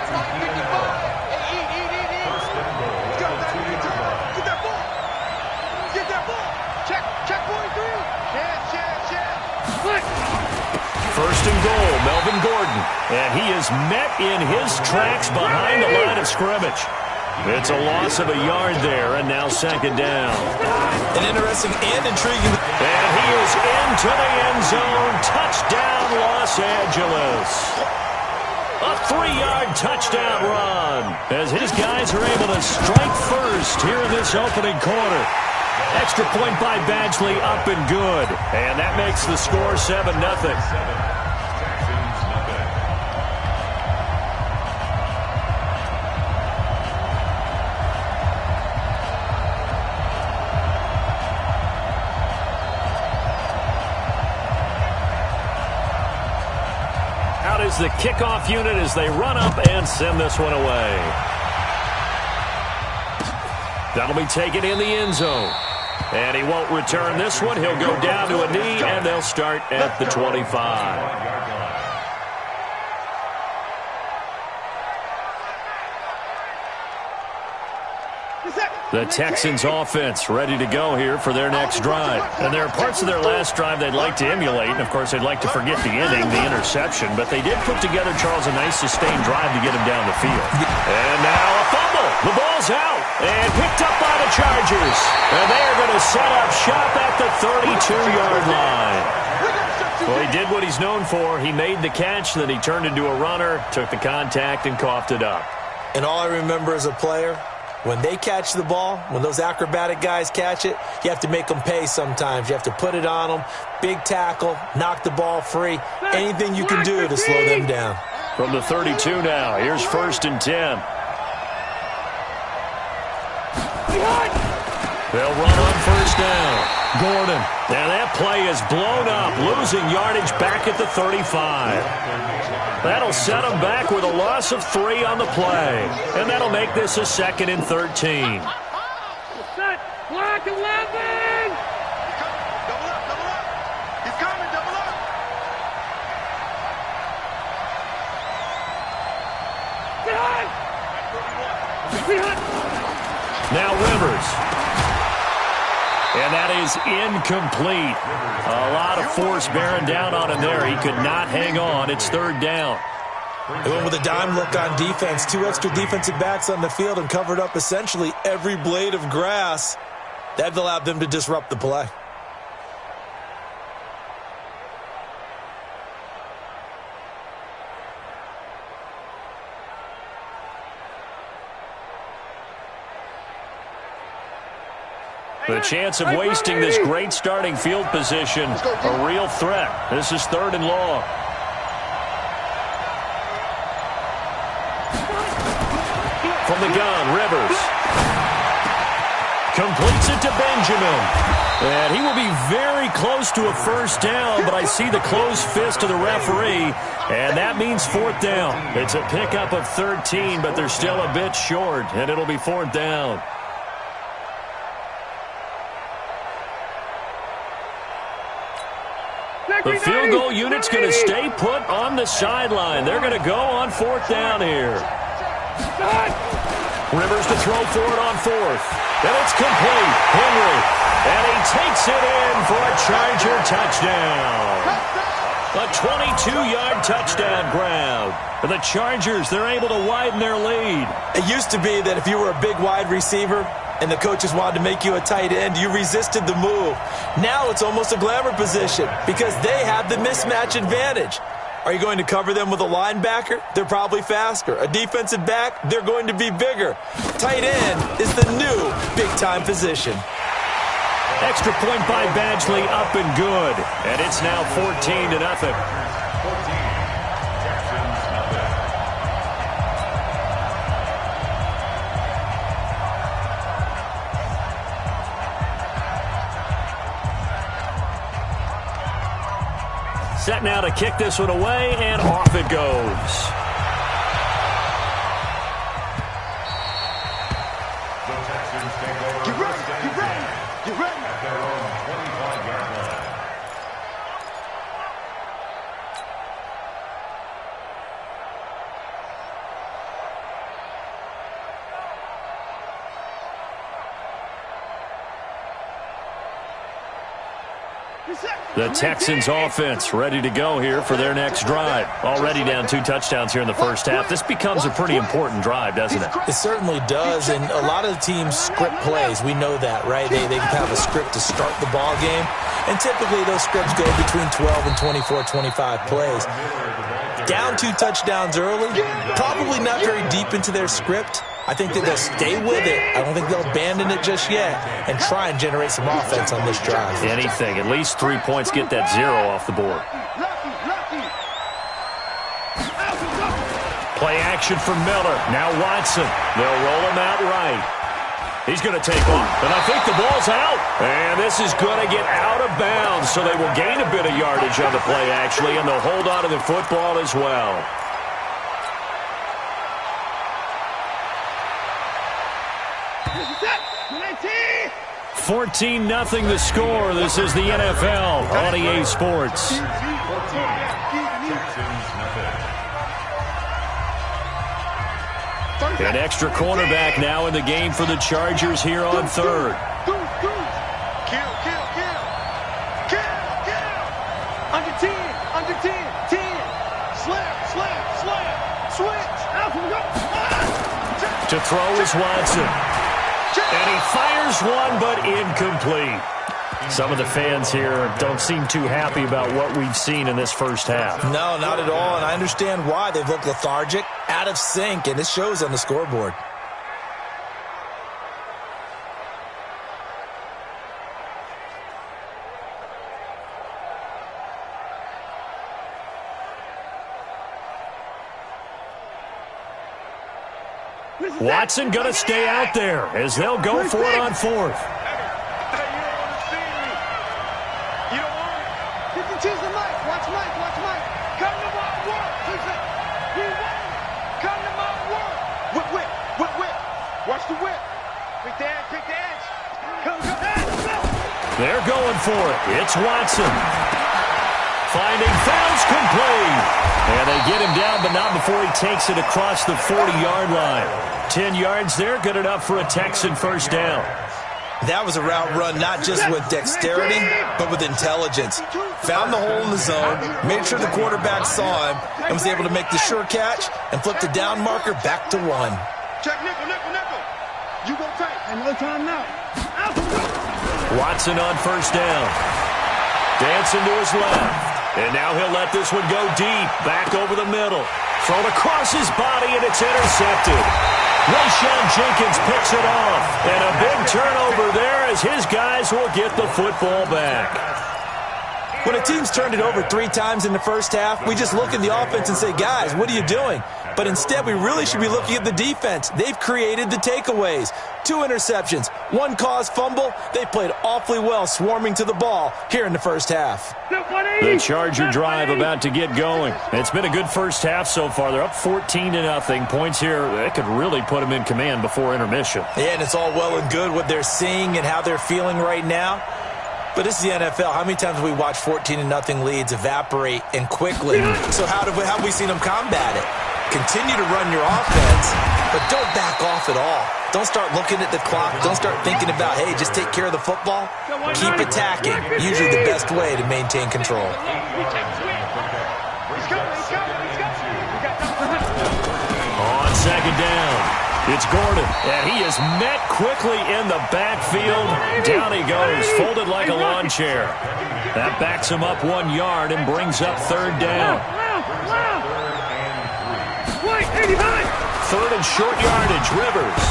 First and goal, Melvin Gordon. And he is met in his tracks behind the line of scrimmage. It's a loss of a yard there, and now 2nd down. An interesting and intriguing. And he is into the end zone. Touchdown, Los Angeles. A 3-yard touchdown run as his guys are able to strike first here in this opening quarter. Extra point by Badgley, up and good. And that makes the score 7-0. Out is the kickoff unit as they run up and send this one away. That'll be taken in the end zone. And he won't return this one. He'll go down to a knee, and they'll start at the 25. The Texans offense ready to go here for their next drive. And there are parts of their last drive they'd like to emulate. And, of course, they'd like to forget the inning, the interception. But they did put together, Charles, a nice sustained drive to get him down the field. And now a fumble. The ball's out and picked up by the Chargers. And they are going to set up shop at the 32-yard line. Well, he did what he's known for. He made the catch, then he turned into a runner, took the contact, and coughed it up. And all I remember as a player, when they catch the ball, when those acrobatic guys catch it, you have to make them pay sometimes. You have to put it on them, big tackle, knock the ball free, anything you can do to slow them down. From the 32 now, here's 1st and 10. They'll run on 1st down. Gordon. Now that play is blown up, losing yardage back at the 35. That'll set them back with a loss of 3 on the play. And that'll make this a 2nd and 13. Set. Block 11. Double up, double up. He's coming, double up. Behind. Now Rivers. And that is incomplete. A lot of force bearing down on him there. He could not hang on. It's 3rd down. They went with a dime look on defense. 2 extra defensive backs on the field and covered up essentially every blade of grass. That allowed them to disrupt the play. The chance of wasting this great starting field position, a real threat. This is 3rd and long. From the gun, Rivers. Completes it to Benjamin. And he will be very close to a 1st down, but I see the closed fist of the referee, and that means 4th down. It's a pickup of 13, but they're still a bit short, and it'll be 4th down. The field goal unit's going to stay put on the sideline. They're going to go on 4th down here. Rivers to throw for it on 4th. And it's complete. Henry. And he takes it in for a Charger touchdown. A 22-yard touchdown grab. And the Chargers, they're able to widen their lead. It used to be that if you were a big wide receiver and the coaches wanted to make you a tight end, you resisted the move. Now it's almost a glamour position because they have the mismatch advantage. Are you going to cover them with a linebacker? They're probably faster. A defensive back? They're going to be bigger. Tight end is the new big-time position. Extra point by Badgley, up and good. And it's now 14-0. Set now to kick this one away, and off it goes. Get ready, get ready, get ready. At their own 25-yard line. The Texans offense ready to go here for their next drive. Already down 2 touchdowns here in the first half. This becomes a pretty important drive, doesn't it? It certainly does, and a lot of the teams script plays. We know that, right? They have a script to start the ball game, and typically those scripts go between 12 and 24, 25 plays. Down 2 touchdowns early, probably not very deep into their script. I think that they'll stay with it. I don't think they'll abandon it just yet and try and generate some offense on this drive. Anything. At least 3 points, get that 0 off the board. Play action from Miller. Now Watson. They'll roll him out right. He's going to take off, and I think the ball's out. And this is going to get out of bounds, so they will gain a bit of yardage on the play, actually, and they'll hold on to the football as well. 14-0 the score. This is the NFL on EA Sports. An extra cornerback now in the game for the Chargers here on 3rd. Kill. Under 10, 10. Slap. Switch. Out we go. To throw is Watson. And he fires one, but incomplete. Some of the fans here don't seem too happy about what we've seen in this first half. No, not at all, and I understand why. They've looked lethargic, out of sync, and it shows on the scoreboard. Watson going to stay out there as they'll go for it on fourth. Watch the whip. Quick the edge. Come. They're going for it. It's Watson. Finding fouls complete. And they get him down, but not before he takes it across the 40-yard line. 10 yards there, good enough for a Texan first down. That was a route run not just with dexterity, but with intelligence. Found the hole in the zone, made sure the quarterback saw him, and was able to make the sure catch and flip the down marker back to 1. Check nickel. You go tight. And no time now. Watson on first down. Dancing to his left. And now he'll let this one go deep. Back over the middle. Thrown across his body, and it's intercepted. Rayshon Jenkins picks it off. And a big turnover there as his guys will get the football back. When a team's turned it over 3 times in the first half, we just look at the offense and say, guys, what are you doing? But instead, we really should be looking at the defense. They've created the takeaways. 2 interceptions, 1 caused fumble. They played awfully well swarming to the ball here in the first half. The Charger drive about to get going. It's been a good first half so far. They're up 14-0. Points here, they could really put them in command before intermission. Yeah, and it's all well and good what they're seeing and how they're feeling right now. But this is the NFL. How many times have we watched 14-0 leads evaporate and quickly? So how have we seen them combat it? Continue to run your offense, but don't back off at all. Don't start looking at the clock. Don't start thinking about, hey, just take care of the football. Keep attacking. Usually the best way to maintain control. On second down, it's Gordon, and he is met quickly in the backfield. Down he goes, folded like a lawn chair. That backs him up 1 yard and brings up third down. Third and short yardage, Rivers.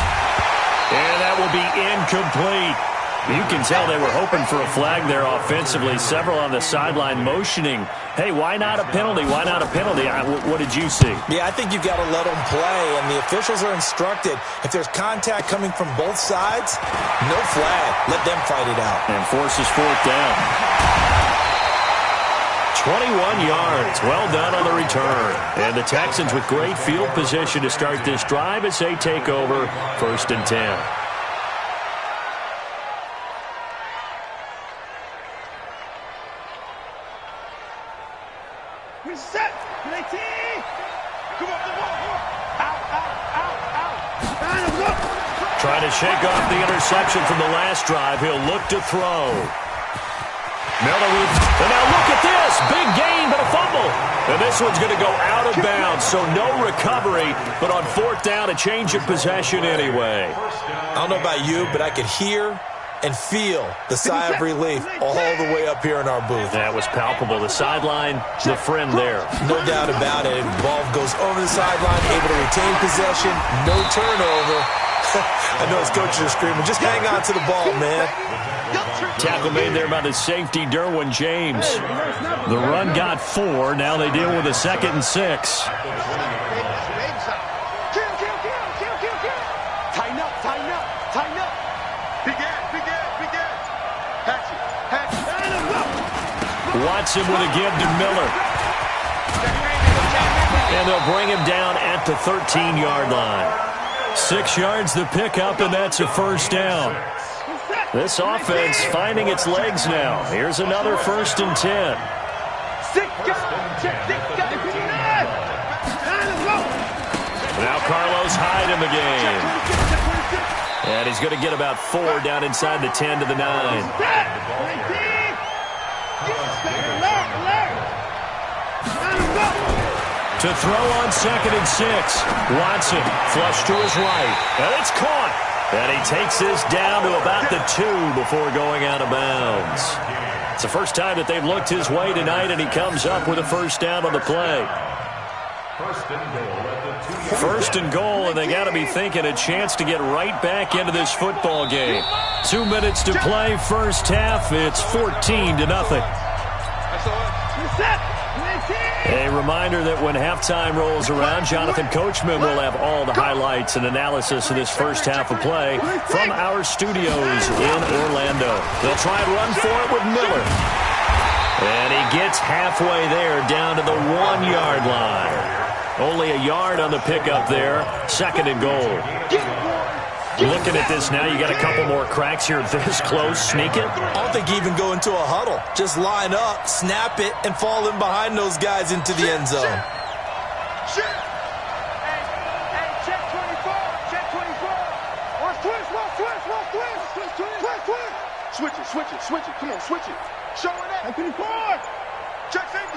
And that will be incomplete. You can tell they were hoping for a flag there offensively. Several on the sideline motioning, hey, why not a penalty? Why not a penalty? What did you see? Yeah, I think you've got to let them play, and the officials are instructed. If there's contact coming from both sides, no flag. Let them fight it out. And forces fourth down. 21 yards. Well done on the return. And the Texans with great field position to start this drive as they take over 1st and 10. Reset. Come on. Out. Trying to shake off the interception from the last drive. He'll look to throw. Miller, and now look at this. Big gain, but a fumble. And this one's going to go out of bounds, so no recovery. But on fourth down, a change of possession anyway. I don't know about you, but I could hear and feel the sigh of relief all the way up here in our booth. That was palpable. The sideline, the friend there. No doubt about it. Ball goes over the sideline, able to retain possession, no turnover. I know his coaches are screaming, just hang on to the ball, man. Tackle made there by the safety, Derwin James. The run got 4. Now they deal with a 2nd and 6. Tighten up. Big ass. Hatch it. Watson with a give to Miller. And they'll bring him down at the 13-yard line. 6 yards the pickup, and that's a first down. This offense finding its legs now. Here's another 1st and 10. Now Carlos Hyde in the game. And he's going to get about 4 down inside the 10 to the 9. To throw on 2nd and 6. Watson flush to his right. And it's caught. And he takes this down to about the 2 before going out of bounds. It's the first time that they've looked his way tonight, and he comes up with a first down on the play. First and goal, and they got to be thinking a chance to get right back into this football game. 2 minutes to play, first half. It's 14-0. A reminder that when halftime rolls around, Jonathan Coachman will have all the highlights and analysis of this first half of play from our studios in Orlando. They'll try and run for it with Miller. And he gets halfway there, down to the 1-yard line. Only a yard on the pickup there. Second and goal. Looking at this now, you got a couple more cracks here this close. Sneak it. I don't think even go into a huddle. Just line up, snap it, and fall in behind those guys into the end zone. Hey, check 24. Check 24. Watch twist. Switch it. Come on, switch it. Show it up. 24. Check safety.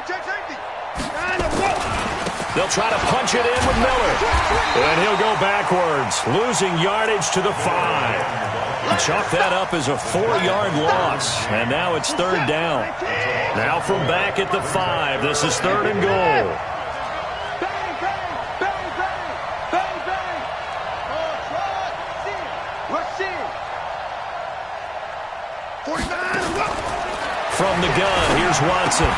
They'll try to punch it in with Miller. And he'll go backwards, losing yardage to the 5. Chalk that up as a 4-yard loss. And now it's third down. Now from back at the 5, this is third and goal. From the gun, here's Watson.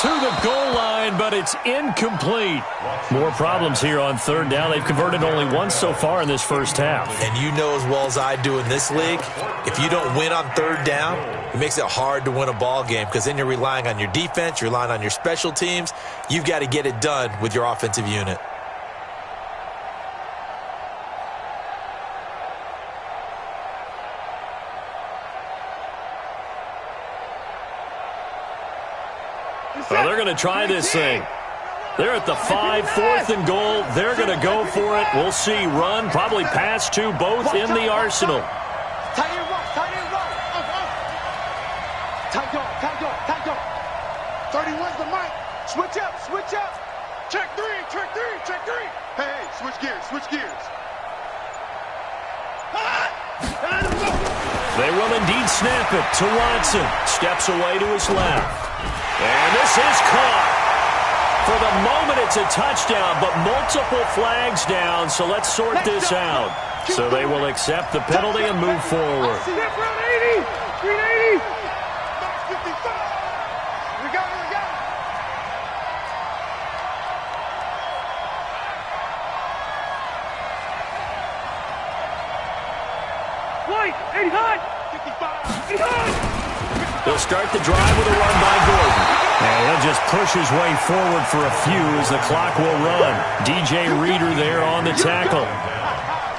To the goal line, but it's incomplete. More problems here on third down. They've converted only once so far in this first half. And you know as well as I do in this league, if you don't win on third down, it makes it hard to win a ball game because then you're relying on your defense, you're relying on your special teams. You've got to get it done with your offensive unit. Well, they're going to try this thing. They're at the 5, 4th and goal. They're going to go for it. We'll see. Run, probably pass to both in the arsenal. Tight end roll. Tight dog. 31's the mic. Switch up. Check three. Hey, switch gears. They will indeed snap it to Watson. Steps away to his left. And this is caught. For the moment, it's a touchdown, but multiple flags down, so let's sort this out. So they will accept the penalty and move forward. 380. We got it. White, 85. 55. They'll start the drive with a run by Gordon. And he'll just push his way forward for a few as the clock will run. DJ Reader there on the tackle.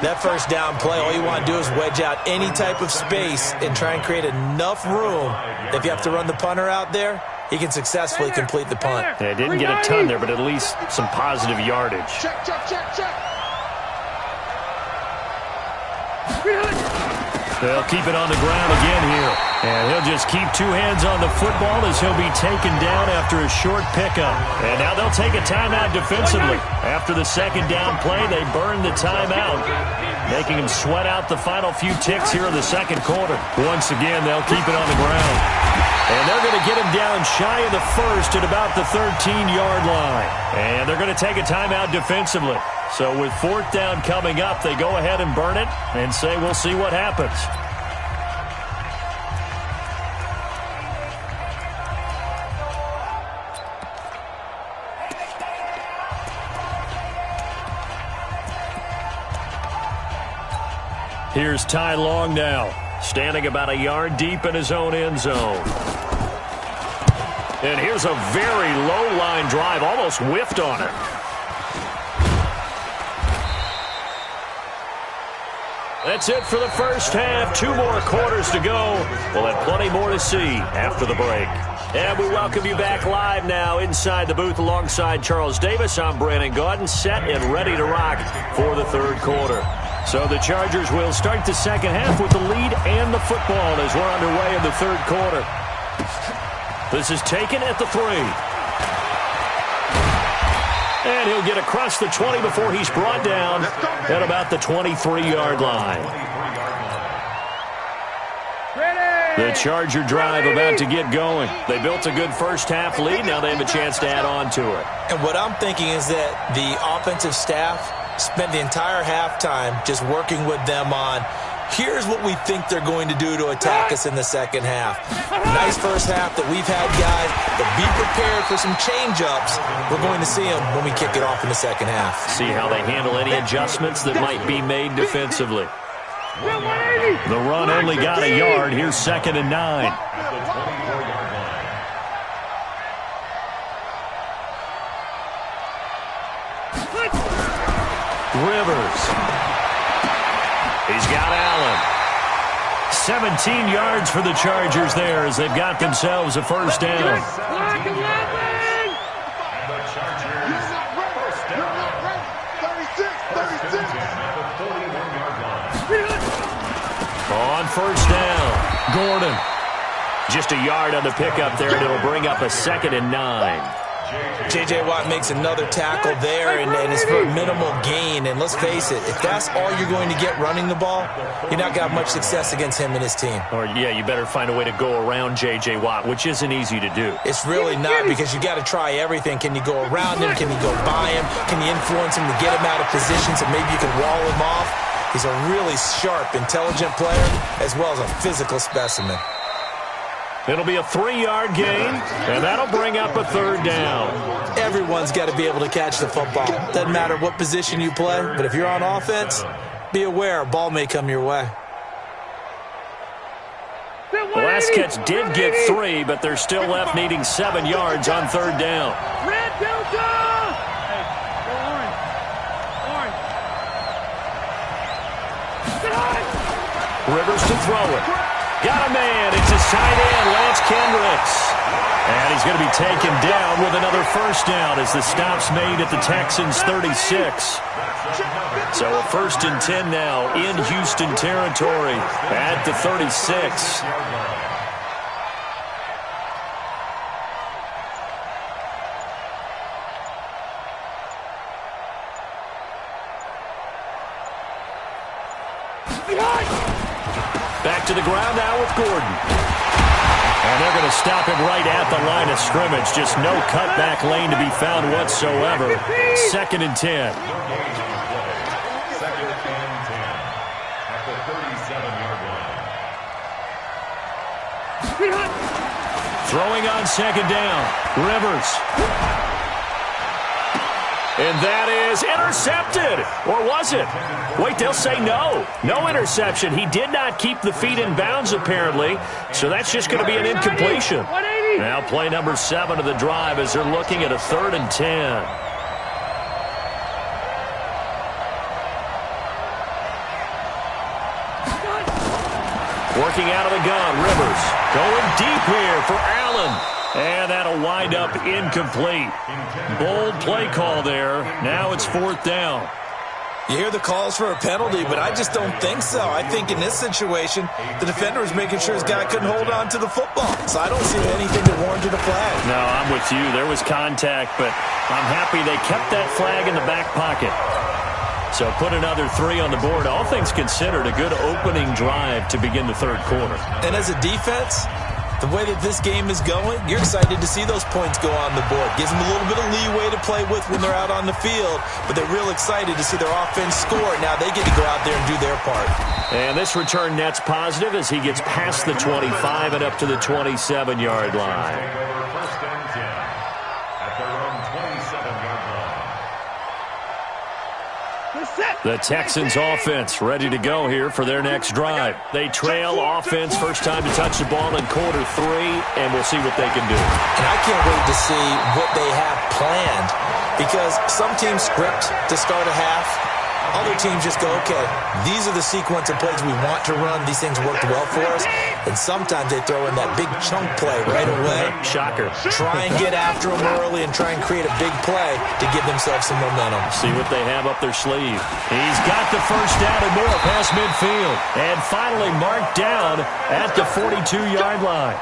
That first down play, all you want to do is wedge out any type of space and try and create enough room. If you have to run the punter out there, he can successfully complete the punt. Yeah, didn't get a ton there, but at least some positive yardage. Check. They'll keep it on the ground again here. And he'll just keep 2 hands on the football as he'll be taken down after a short pickup. And now they'll take a timeout defensively. After the second down play, they burn the timeout, making him sweat out the final few ticks here in the second quarter. Once again, they'll keep it on the ground. And they're going to get him down shy of the first at about the 13-yard line. And they're going to take a timeout defensively. So with fourth down coming up, they go ahead and burn it and say we'll see what happens. Here's Ty Long now, standing about a yard deep in his own end zone. And here's a very low-line drive, almost whiffed on it. That's it for the first half. 2 more quarters to go. We'll have plenty more to see after the break. And we welcome you back live now inside the booth alongside Charles Davis. I'm Brandon Gaudin, set and ready to rock for the third quarter. So the Chargers will start the second half with the lead and the football as we're underway in the third quarter. This is taken at the 3. And he'll get across the 20 before he's brought down at about the 23-yard line. The Charger drive about to get going. They built a good first-half lead. Now they have a chance to add on to it. And what I'm thinking is that the offensive staff spent the entire halftime just working with them on, here's what we think they're going to do to attack us in the second half. Nice first half that we've had, guys, but be prepared for some change-ups. We're going to see them when we kick it off in the second half. See how they handle any adjustments that might be made defensively. The run only got a yard. Here's 2nd and 9. Rivers. He's got Allen. 17 yards for the Chargers there as they've got themselves a first down. On first down, Gordon. Just a yard on the pickup there, and it'll bring up a 2nd and 9. J.J. Watt makes another tackle there, and it's for a minimal gain. And let's face it, if that's all you're going to get running the ball, you're not going to have much success against him and his team. Or, yeah, you better find a way to go around J.J. Watt, which isn't easy to do. It's really not, because you got to try everything. Can you go around him? Can you go by him? Can you influence him to get him out of position so maybe you can wall him off? He's a really sharp, intelligent player, as well as a physical specimen. It'll be a 3-yard gain, and that'll bring up a 3rd down. Everyone's got to be able to catch the football. Doesn't matter what position you play, but if you're on offense, be aware a ball may come your way. The last catch did get 3, but they're still left needing 7 yards on 3rd down. Red Delta! Hey, go orange. Rivers to throw it. Got a man. It's his tight end, Lance Kendricks. And he's going to be taken down with another first down as the stop's made at the Texans' 36. So a 1st and 10 now in Houston territory at the 36. Back to the ground now with Gordon. And they're going to stop him right at the line of scrimmage. Just no cutback lane to be found whatsoever. 2nd and 10. 2nd and 10 at the 37-yard line. Throwing on 2nd down. Rivers. And that is intercepted. Or was it? Wait, they'll say no. No interception. He did not keep the feet in bounds, apparently. So that's just going to be an incompletion. Now play number 7 of the drive as they're looking at a 3rd and 10. Working out of the gun, Rivers. Going deep here for Allen. And that'll wind up incomplete. Bold play call there. Now it's 4th down. You hear the calls for a penalty, but I just don't think so. I think in this situation, the defender was making sure his guy couldn't hold on to the football. So I don't see anything that warranted a flag. No, I'm with you. There was contact, but I'm happy they kept that flag in the back pocket. So put another 3 on the board. All things considered, a good opening drive to begin the 3rd quarter. And as a defense, the way that this game is going, you're excited to see those points go on the board. Gives them a little bit of leeway to play with when they're out on the field, but they're real excited to see their offense score. Now they get to go out there and do their part. And this return net's positive as he gets past the 25 and up to the 27-yard line. 1st and 10 at their own 27-yard line. The Texans offense ready to go here for their next drive. They trail offense, first time to touch the ball in quarter 3, and we'll see what they can do. And I can't wait to see what they have planned, because some teams script to start a half. Other teams just go, okay, these are the sequence of plays we want to run. These things worked well for us. And sometimes they throw in that big chunk play right away. Shocker. Try and get after them early and try and create a big play to give themselves some momentum. See what they have up their sleeve. He's got the first down and more past midfield. And finally marked down at the 42-yard line.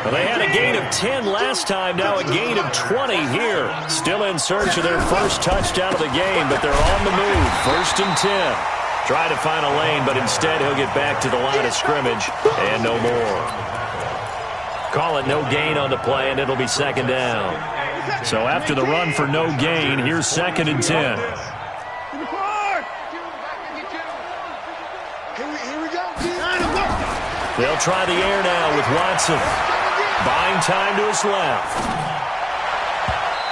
Well, they had a gain of 10 last time, now a gain of 20 here. Still in search of their first touchdown of the game, but they're on the move. 1st and 10. Try to find a lane, but instead he'll get back to the line of scrimmage and no more. Call it no gain on the play, and it'll be second down. So after the run for no gain, here's 2nd and 10. They'll try the air now with Watson. Buying time to his left.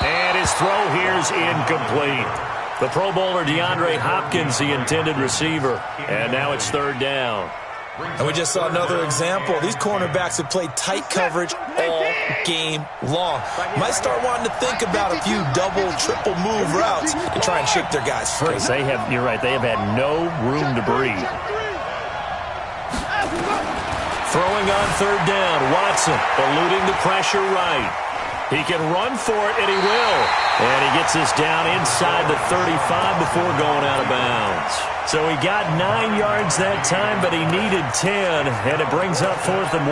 And his throw here's incomplete. The Pro Bowler DeAndre Hopkins, the intended receiver. And now it's 3rd down. And we just saw another example. These cornerbacks have played tight coverage all game long. Might start wanting to think about a few double, triple move routes to try and shake their guys free. You're right, they have had no room to breathe. Throwing on 3rd down, Watson eluding the pressure right. He can run for it, and he will. And he gets this down inside the 35 before going out of bounds. So he got 9 yards that time, but he needed 10, and it brings up 4th and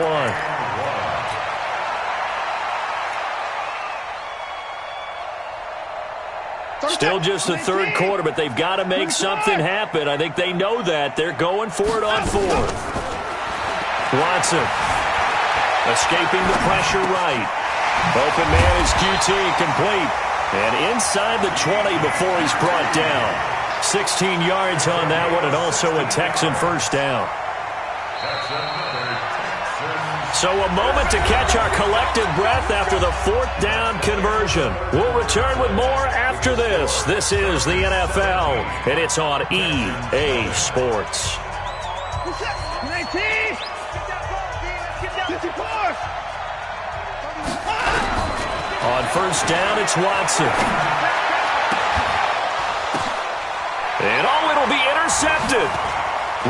1. Still just the 3rd quarter, but they've got to make something happen. I think they know that. They're going for it on 4th. Watson escaping the pressure right. Open man is QT, complete. And inside the 20 before he's brought down. 16 yards on that one, and also a Texan 1st down. So a moment to catch our collective breath after the 4th down conversion. We'll return with more after this. This is the NFL, and it's on EA Sports. 19! On 1st down, it's Watson. And it'll be intercepted.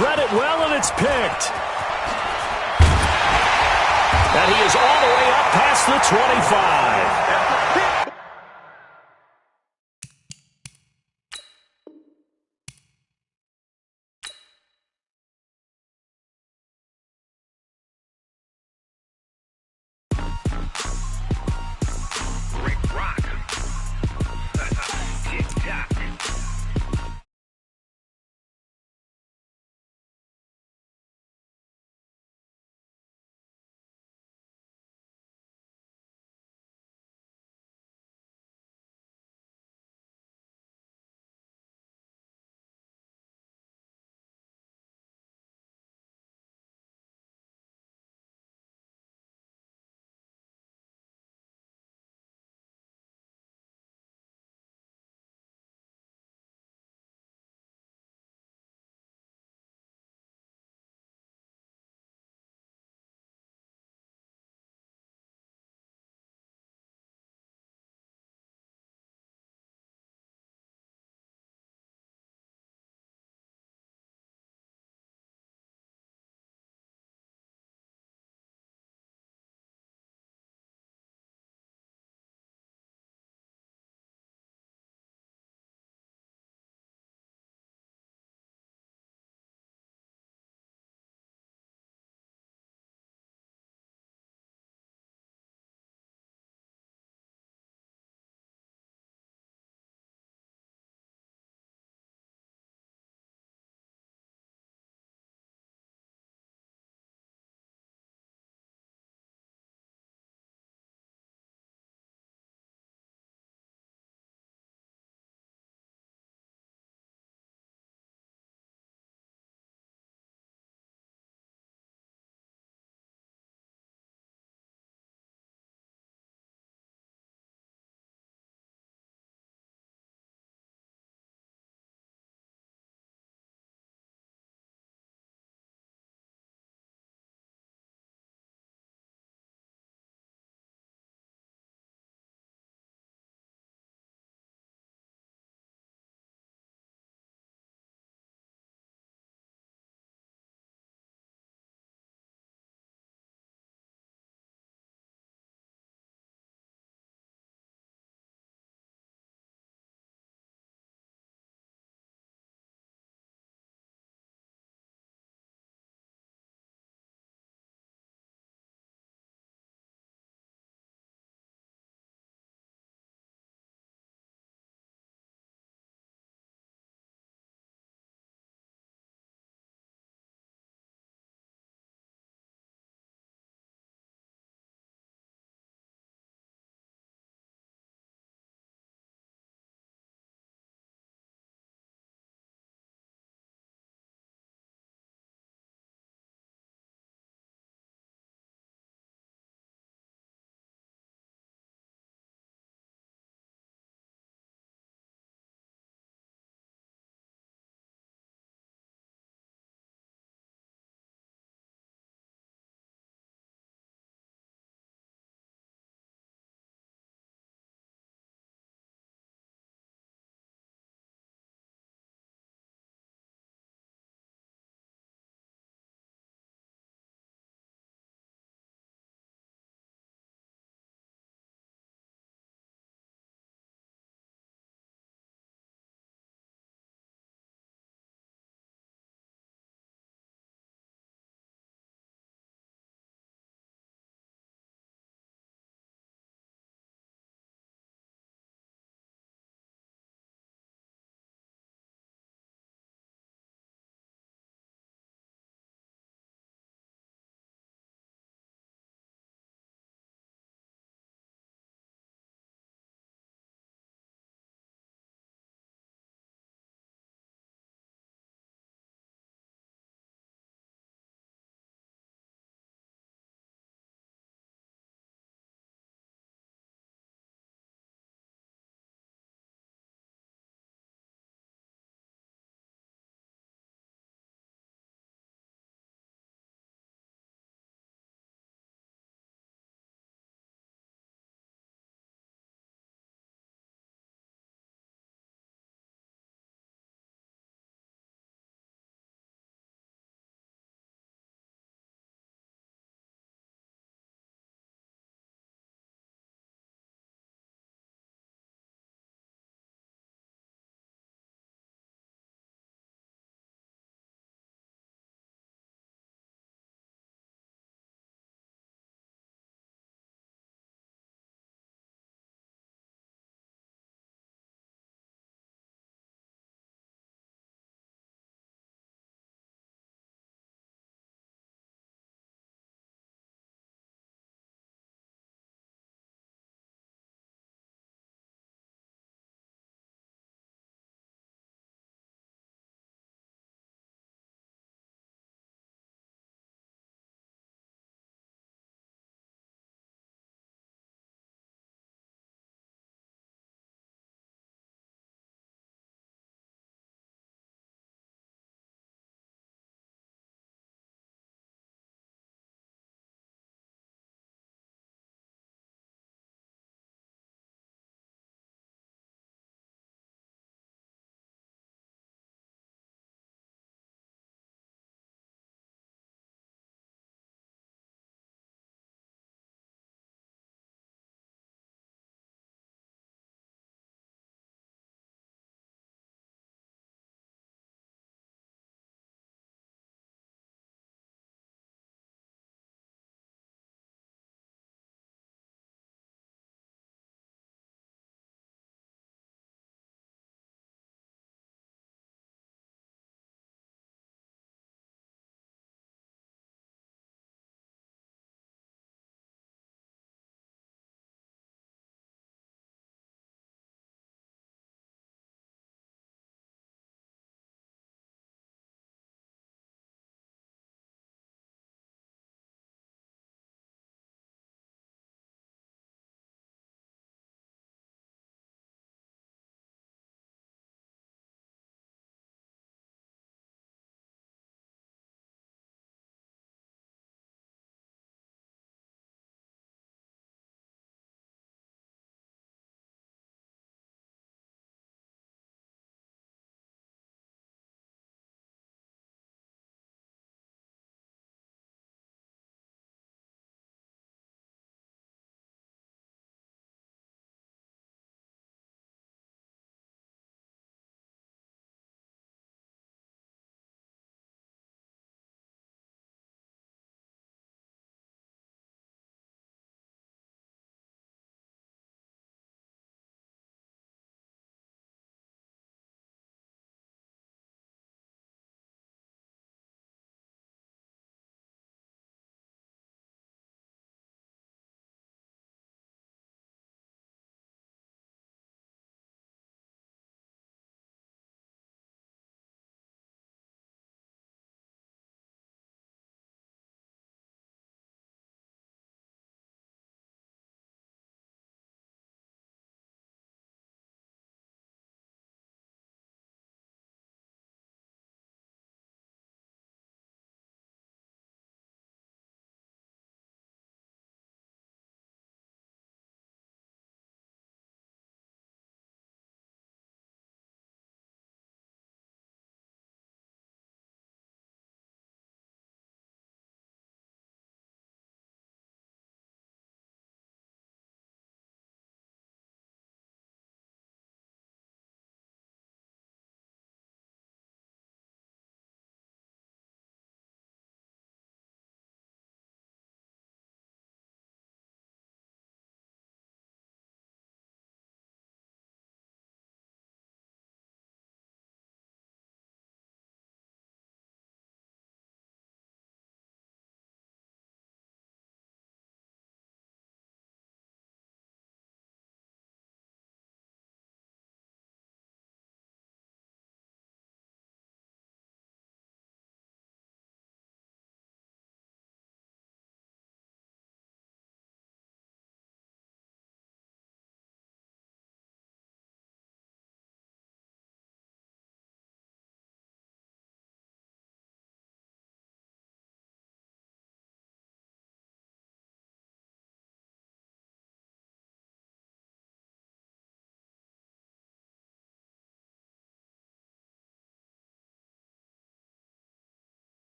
Read it well, and it's picked. And he is all the way up past the 25.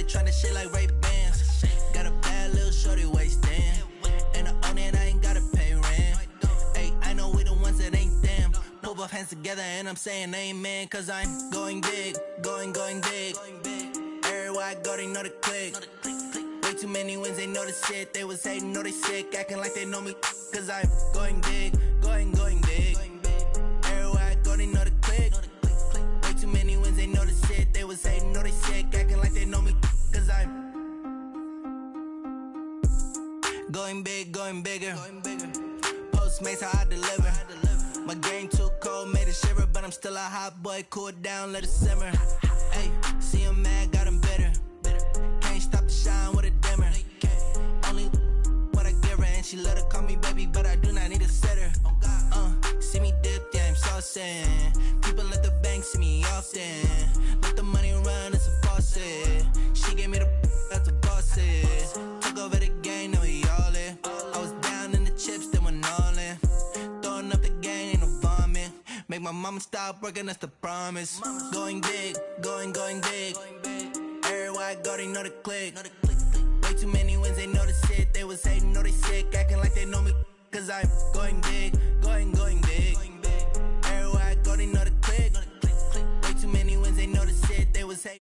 tryna shit like Ray-Bans. Got a bad little shorty wasting. And I own it, I ain't gotta pay rent. Hey, I know we the ones that ain't them. Pull both hands together and I'm saying amen. Cause I'm going big, going big. Everywhere I go, they know the click. Way too many wins, they know the shit. They was hating, know they sick, acting like they know me. Cause I'm going big, going big. Everywhere I go, they know the click. Way too many wins, they know the shit. They was hating, know they sick, acting like they know me. Cause I'm going big, going bigger. Postmates, how I deliver. My game too cold, made it shiver. But I'm still a hot boy, cool it down, let it simmer. Hey, see him mad, got him bitter. Can't stop the shine with a dimmer. Only what I give her, and she let her call me baby, but I do not need a sitter. See me dip, yeah, I'm saucing. People at the bank see me often. Let the money run, it's a faucet. She gave me the that's a bosses. Took over the game, now we all in. I was down in the chips, then went all in. Throwing up the game, ain't no vomit. Make my mama stop working, that's the promise. Going big, going big. Everywhere I go, they know the click. Way too many wins, they know the shit. They was hating, know they sick, acting like they know me. Cause I'm going big, going big. Everywhere I go, they know the click. Way too many wins, they know the shit. They was hating.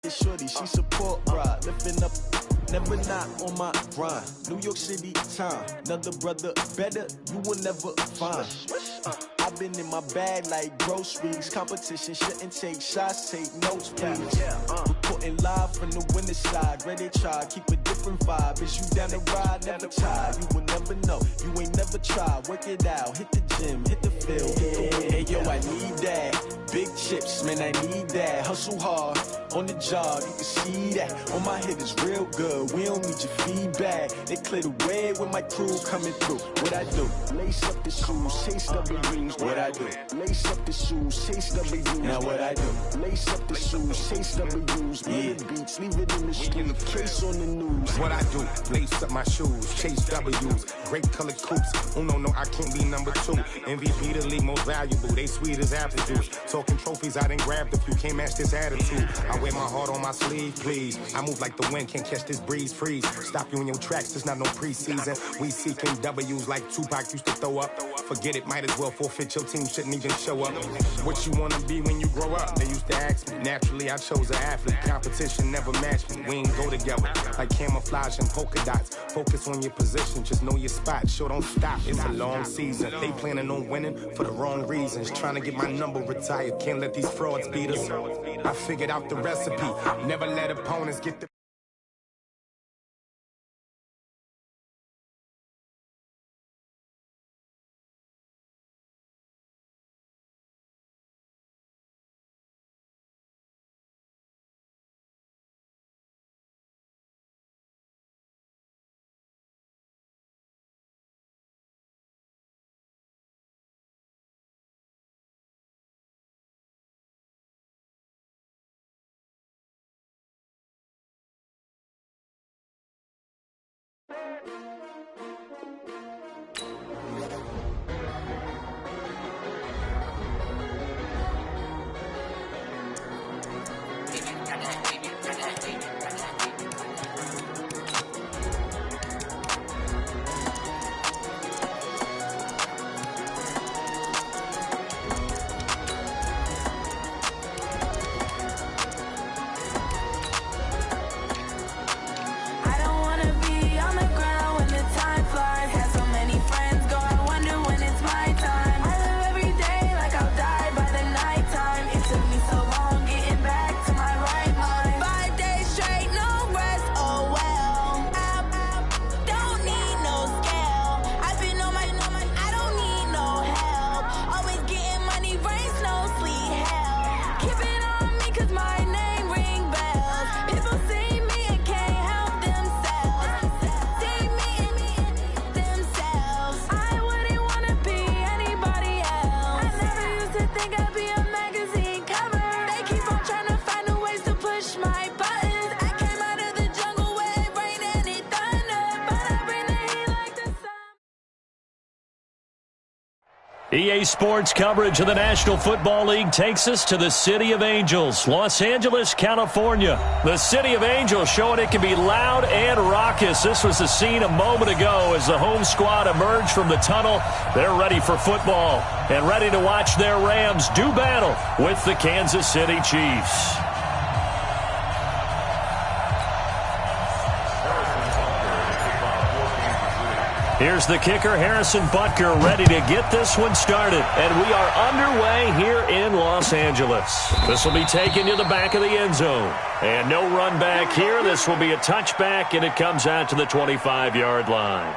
Shorty, she support ride, lifting up, never not on my grind. New York City time, another brother better, you will never find. I've been in my bag like groceries. Competition shouldn't take shots, take notes, please. Reporting live from the winter side. Ready to try, keep a different vibe. Is you down the ride, never tired. You will never know, you ain't never tried. Work it out, hit the gym, hit the field, hit the hey yo, I need that. Big chips, man, I need that. Hustle hard, on the job, you can see that. On my head is real good, we don't need your feedback. They clear the way with my crew coming through. What I do? Lace up the shoes, chase W's. What I do? Lace up the shoes, chase W's. Now what I do? Lace up the shoes, chase W's. Yeah, beats, leave it in the street, case on the news. What I do? Lace up my shoes, chase W's. Great colored coops. Oh no, I can't be number 2. MVP the league most valuable. They sweet as apple juice. Talking trophies, I done grabbed a few. Can't match this attitude. I wear my heart on my sleeve, please. I move like the wind, can't catch this breeze. Freeze. Stop you in your tracks. There's not no preseason. We seeking W's like Tupac used to throw up. Forget it, might as well forfeit. Your team shouldn't even show up. What you wanna be when you grow up? They used to ask me. Naturally, I chose an athlete. Competition never matched me. We ain't go together like camouflage and polka dots. Focus on your position, just know your spot. Sure, don't stop. It's a long season. They planning on winning for the wrong reasons. Trying to get my number retired. Can't let these frauds beat us. I figured out the recipe. Never let opponents get the EA Sports coverage of the National Football League takes us to the City of Angels, Los Angeles, California. The City of Angels showing it can be loud and raucous. This was the scene a moment ago as the home squad emerged from the tunnel. They're ready for football and ready to watch their Rams do battle with the Kansas City Chiefs. Here's the kicker, Harrison Butker, ready to get this one started. And we are underway here in Los Angeles. This will be taken to the back of the end zone. And no run back here. This will be a touchback, and it comes out to the 25-yard line.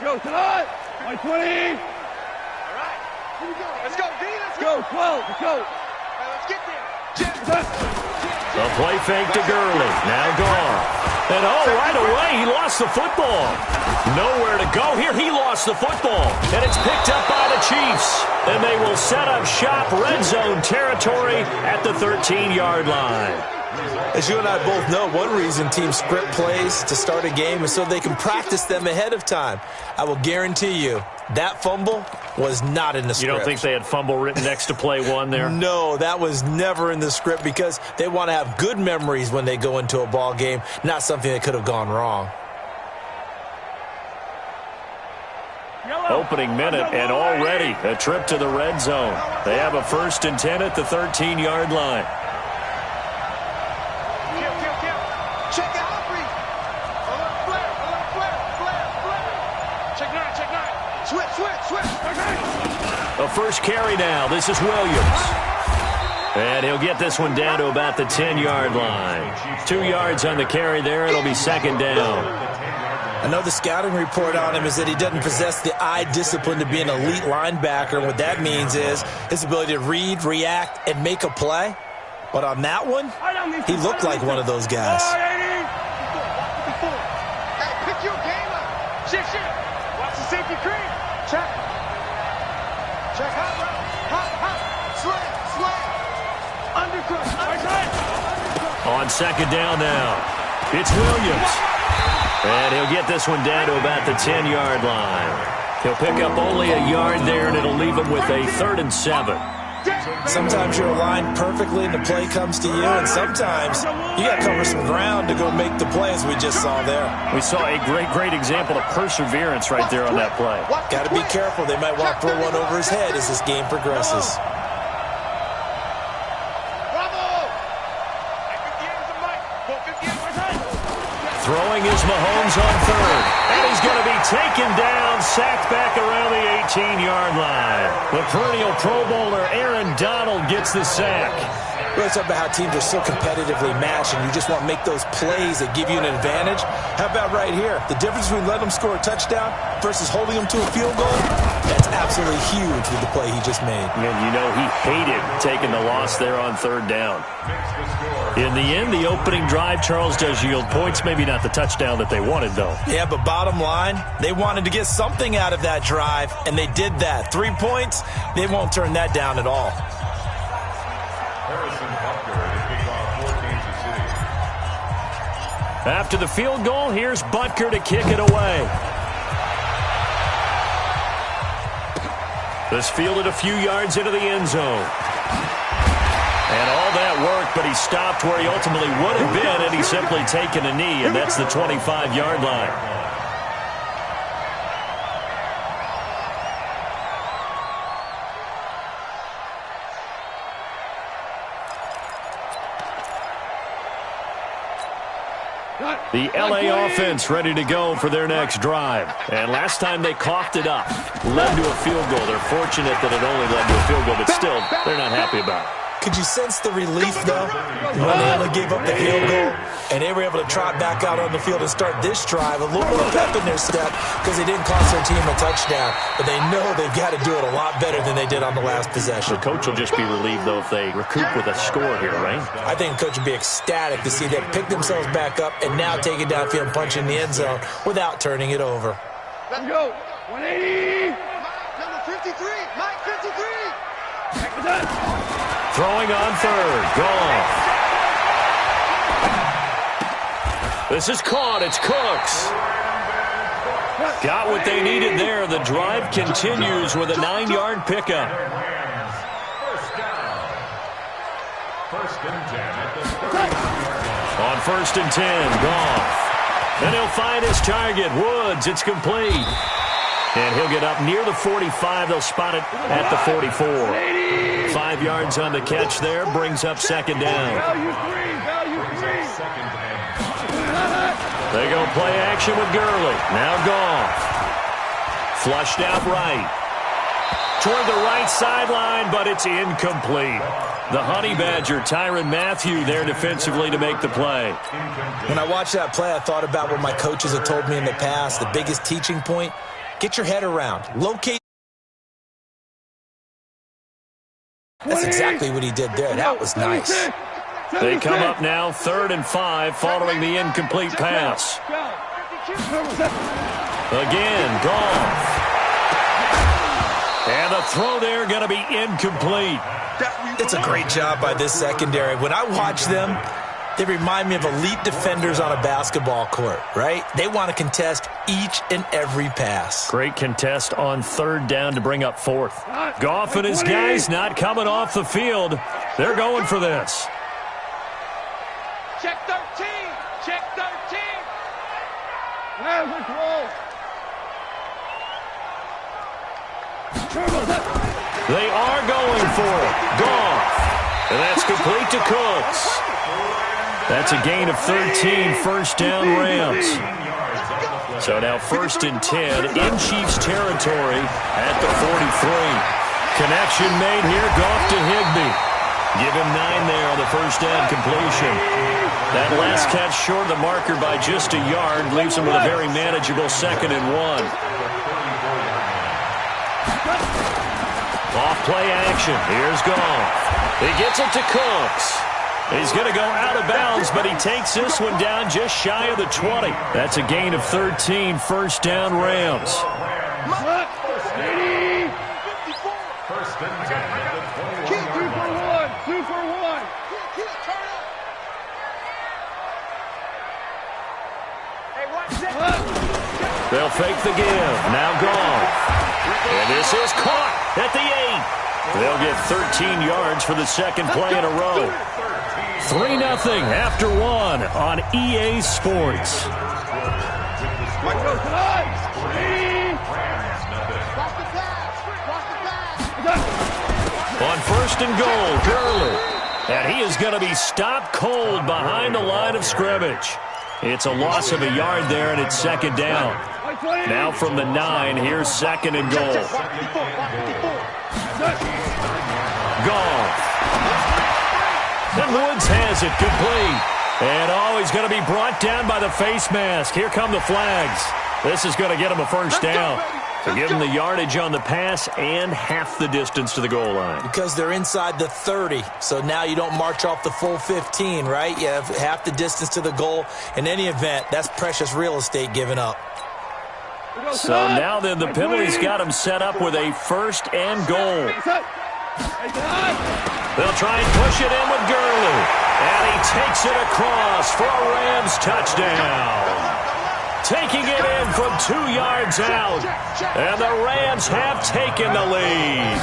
Go, tonight! 120! All right, here we go. Let's go, D, let's go. 12, let's go. All right, let's get there. The play fake to Gurley, now gone. And right away, he lost the football. Nowhere to go here, he lost the football. And it's picked up by the Chiefs. And they will set up shop red zone territory at the 13-yard line. As you and I both know, one reason teams script plays to start a game is so they can practice them ahead of time. I will guarantee you that fumble was not in the script. You don't think they had fumble written next to play one there? No, that was never in the script because they want to have good memories when they go into a ball game, not something that could have gone wrong. Opening minute, and already a trip to the red zone. They have a 1st and 10 at the 13-yard line. Check it out, Bree. Flare. Check nine. Switch. A first carry now. This is Williams. And he'll get this one down to about the 10-yard line. 2 yards on the carry there. It'll be 2nd down. I know the scouting report on him is that he doesn't possess the eye discipline to be an elite linebacker. And what that means is his ability to read, react, and make a play. But on that one, he looked like one of those guys. Hey, pick your game up. Shift. Watch the safety cream. Check. Hop. Slam. Undercross. On 2nd down now, it's Williams. And he'll get this one down to about the 10-yard line. He'll pick up only a yard there, and it'll leave him with a 3rd and 7. Sometimes you're aligned perfectly and the play comes to you, and sometimes you got to cover some ground to go make the play, as we just saw there. We saw a great example of perseverance right there on that play. Got to be careful. They might want to throw one over his head as this game progresses. Throwing is Mahomes on 3rd. And he's going to be taken down, sacked back around the 18-yard line. The perennial Pro Bowler Aaron Donald gets the sack. We're talking about how teams are so competitively matched, and you just want to make those plays that give you an advantage. How about right here? The difference between letting them score a touchdown versus holding them to a field goal, that's absolutely huge with the play he just made. And you know he hated taking the loss there on 3rd down. In the end, the opening drive, Charles, does yield points. Maybe not the touchdown that they wanted, though. Yeah, but bottom line, they wanted to get something out of that drive, and they did that. 3 points, they won't turn that down at all. After the field goal, here's Butker to kick it away. This fielded a few yards into the end zone. And all that worked, but he stopped where he ultimately would have been, and he's simply taken a knee, and that's the 25-yard line. The L.A. offense ready to go for their next drive. And last time they coughed it up, led to a field goal. They're fortunate that it only led to a field goal, but still, they're not happy about it. Could you sense the relief, though, when they only gave up the field goal and they were able to trot back out on the field and start this drive a little more pep in their step because they didn't cost their team a touchdown, but they know they've got to do it a lot better than they did on the last possession. The coach will just be relieved, though, if they recoup with a score here, right? I think the coach would be ecstatic to see them pick themselves back up and now take it downfield and punch in the end zone without turning it over. Let's go. 180. Number 53. Mike 53. Throwing on 3rd. Gone. This is caught. It's Cooks. Got what they needed there. The drive continues with a 9-yard pickup. On 1st and 10. Gone. Then he'll find his target. Woods. It's complete. And he'll get up near the 45. They'll spot it at the 44. 5 yards on the catch there. Brings up 2nd down. They go play action with Gurley. Now Goff. Flushed out right. Toward the right sideline, but it's incomplete. The Honey Badger, Tyrann Mathieu, there defensively to make the play. When I watched that play, I thought about what my coaches have told me in the past. The biggest teaching point, get your head around. Locate. That's exactly what he did there. That was nice. They come up now 3rd and 5 following the incomplete pass. Again, Goff. And the throw there going to be incomplete. It's a great job by this secondary. When I watch them, They remind me of elite defenders on a basketball court, right? They want to contest each and every pass. Great contest on third down to bring up fourth. Goff and his guys not coming off the field. They're going for this. Check 13. Check 13. Let's roll. They are going for it. Goff. And that's complete to Cooks. That's a gain of 13, first down Rams. So now 1st and 10 in Chiefs territory at the 43. Connection made here, Goff to Higbee. Give him 9 there on the first down completion. That last catch short of the marker by just a yard leaves him with a very manageable 2nd and 1. Off play action. Here's Goff. He gets it to Cooks. He's going to go out of bounds, but he takes this one down just shy of the 20. That's a gain of 13, first down Rams. First and 10 at the 21. 2 for 1. They'll fake the give. Now Goff. And this is caught at the 8. They'll get 13 yards for the second play in a row. 3-0 after 1 on EA Sports. On 1st and goal, Gurley. And he is going to be stopped cold behind the line of scrimmage. It's a loss of a yard there, and it's 2nd down. Now from the 9, here's 2nd and goal. Goff. And Woods has it complete. And he's going to be brought down by the face mask. Here come the flags. This is going to get him a first down. To give him the yardage on the pass and half the distance to the goal line. Because they're inside the 30, so now you don't march off the full 15, right? You have half the distance to the goal. In any event, that's precious real estate given up. So now then the penalty's got him set up with a 1st and goal. They'll try and push it in with Gurley. And he takes it across for a Rams touchdown. Taking it in from 2 yards out. And the Rams have taken the lead.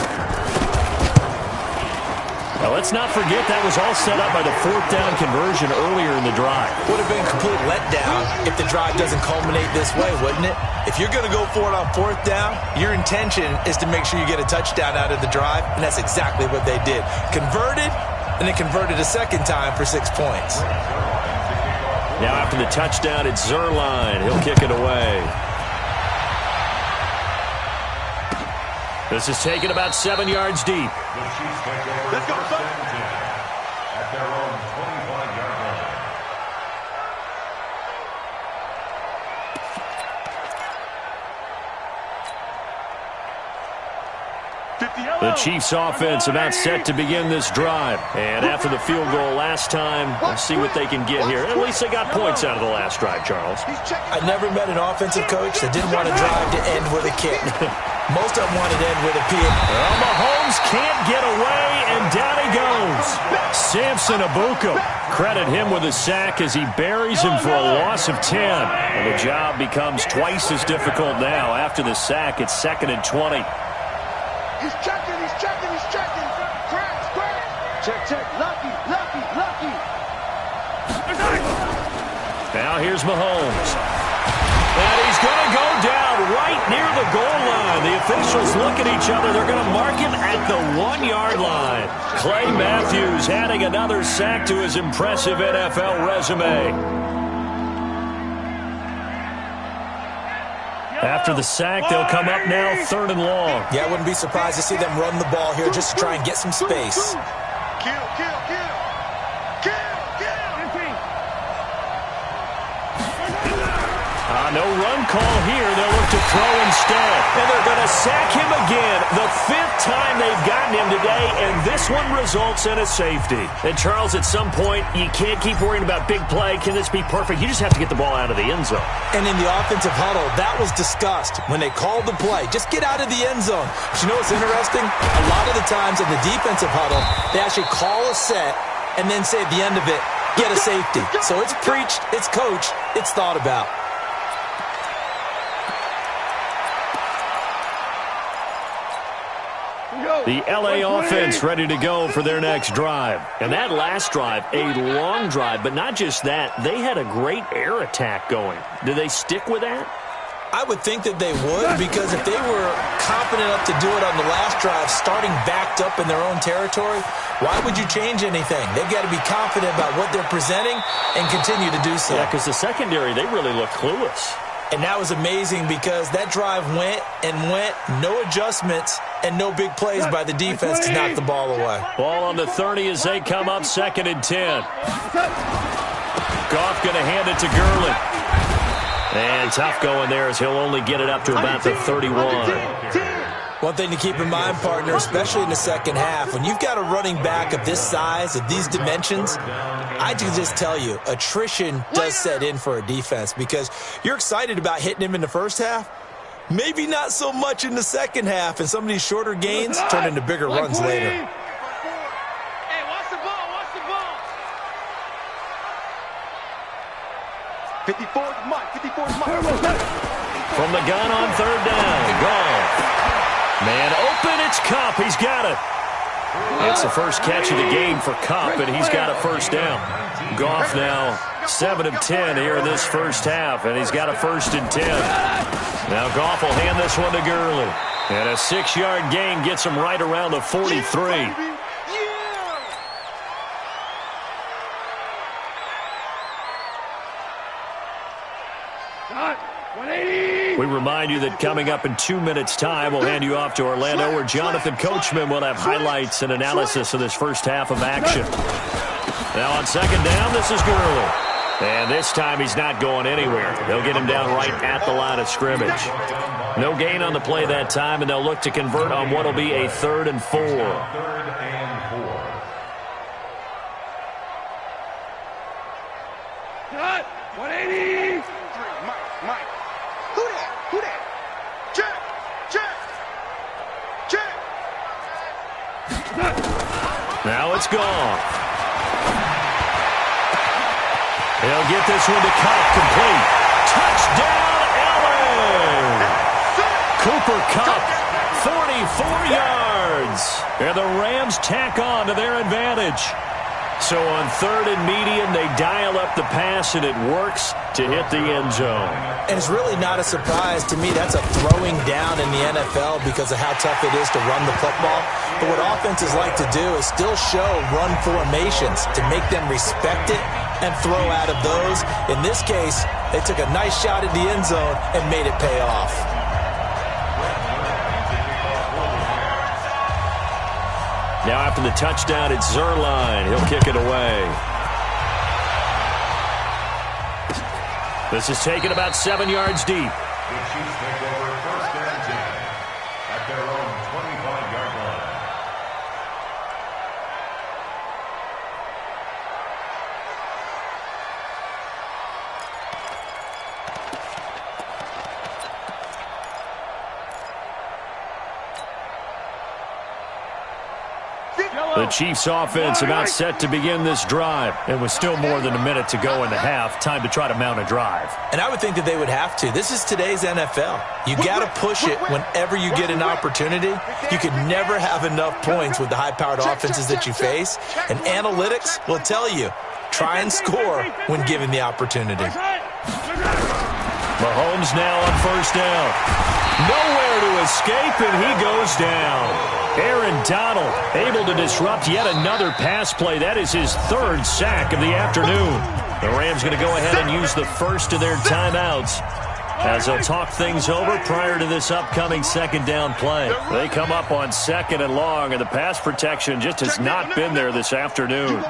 Now, let's not forget that was all set up by the 4th down conversion earlier in the drive. Would have been a complete letdown if the drive doesn't culminate this way, wouldn't it? If you're going to go for it on 4th down, your intention is to make sure you get a touchdown out of the drive, and that's exactly what they did. Converted, and then converted a 2nd time for 6 points. Now after the touchdown, it's Zerline. He'll kick it away. This is taken about 7 yards deep. Let's go, son. At their own 25-yard line. The Chiefs offense about set to begin this drive. And after the field goal last time, we'll see what they can get here. At least they got points out of the last drive, Charles. I never met an offensive coach that didn't want a drive to end with a kick. Most of them wanted to end with a PA. Well, Mahomes can't get away, and down he goes. Samson Abuka. Credit him with a sack as he buries him for a loss of 10. And the job becomes twice as difficult now. After the sack, it's 2nd and 20. He's checking. Crash. Check. Lucky. Now here's Mahomes. And he's going to go down right near the goal line. The officials look at each other. They're going to mark him at the 1-yard line. Clay Matthews adding another sack to his impressive NFL resume. After the sack, they'll come up now 3rd and long. Yeah, I wouldn't be surprised to see them run the ball here just to try and get some space. Kill. No run call here. They'll look to throw instead. And they're going to sack him again. The 5th time they've gotten him today, and this one results in a safety. And, Charles, at some point, you can't keep worrying about big play. Can this be perfect? You just have to get the ball out of the end zone. And in the offensive huddle, that was discussed when they called the play. Just get out of the end zone. But you know what's interesting? A lot of the times in the defensive huddle, they actually call a set and then say at the end of it, get a safety. So it's preached, it's coached, it's thought about. The LA offense ready to go for their next drive. And that last drive, a long drive, but not just that. They had a great air attack going. Do they stick with that? I would think that they would, because if they were confident enough to do it on the last drive, starting backed up in their own territory, why would you change anything? They've got to be confident about what they're presenting and continue to do so. Yeah, because the secondary, they really look clueless. And that was amazing because that drive went and went, no adjustments, and no big plays by the defense to knock the ball away. Ball on the 30 as they come up 2nd and 10. Goff going to hand it to Gurley. And tough going there as he'll only get it up to about the 31. One thing to keep in mind, partner, especially in the second half, when you've got a running back of this size, of these dimensions, I can just tell you, attrition does set in for a defense because you're excited about hitting him in the first half. Maybe not so much in the second half, and some of these shorter gains turn into bigger runs later. Hey, watch the ball, watch the ball. 54's Mike, 54's Mike. From the gun on 3rd down, Goff. Man open, it's Kupp. He's got it. It's the first catch of the game for Kupp, and he's got a first down. Goff now 7 of 10 here in this first half, and he's got a 1st and 10. Now Goff will hand this one to Gurley. And a 6-yard gain gets him right around the 43. We remind you that coming up in 2 minutes' time, we'll hand you off to Orlando, where Jonathan Coachman will have highlights and analysis of this first half of action. Now on 2nd down, this is Gurley. And this time he's not going anywhere. They'll get him down right at the line of scrimmage. No gain on the play that time, and they'll look to convert on what will be a 3rd and 4. Cut! 180! Mike. Who that? Check! Now it's gone. He'll get this one to Kupp, complete. Touchdown, LA! Cooper Kupp, 44 yards. And the Rams tack on to their advantage. So on 3rd and medium, they dial up the pass, and it works to hit the end zone. And it's really not a surprise to me. That's a throwing down in the NFL because of how tough it is to run the football. But what offenses like to do is still show run formations to make them respect it and throw out of those. In this case, they took a nice shot at the end zone and made it pay off. Now after the touchdown, it's Zerline. He'll kick it away. This is taken about 7 yards deep. The Chiefs take over 1st and 10 at their own 25-yard line. The Chiefs offense about set to begin this drive. And with still more than a minute to go in the half, time to try to mount a drive. And I would think that they would have to. This is today's NFL. You got to push it whenever you get an opportunity. You can never have enough points with the high-powered offenses that you face. And analytics will tell you, try and score when given the opportunity. Mahomes now on 1st down. Nowhere to escape, and he goes down. Aaron Donald able to disrupt yet another pass play. That is his 3rd sack of the afternoon. The Rams going to go ahead and use the first of their timeouts as they'll talk things over prior to this upcoming 2nd down play. They come up on 2nd and long, and the pass protection just has not been there this afternoon. You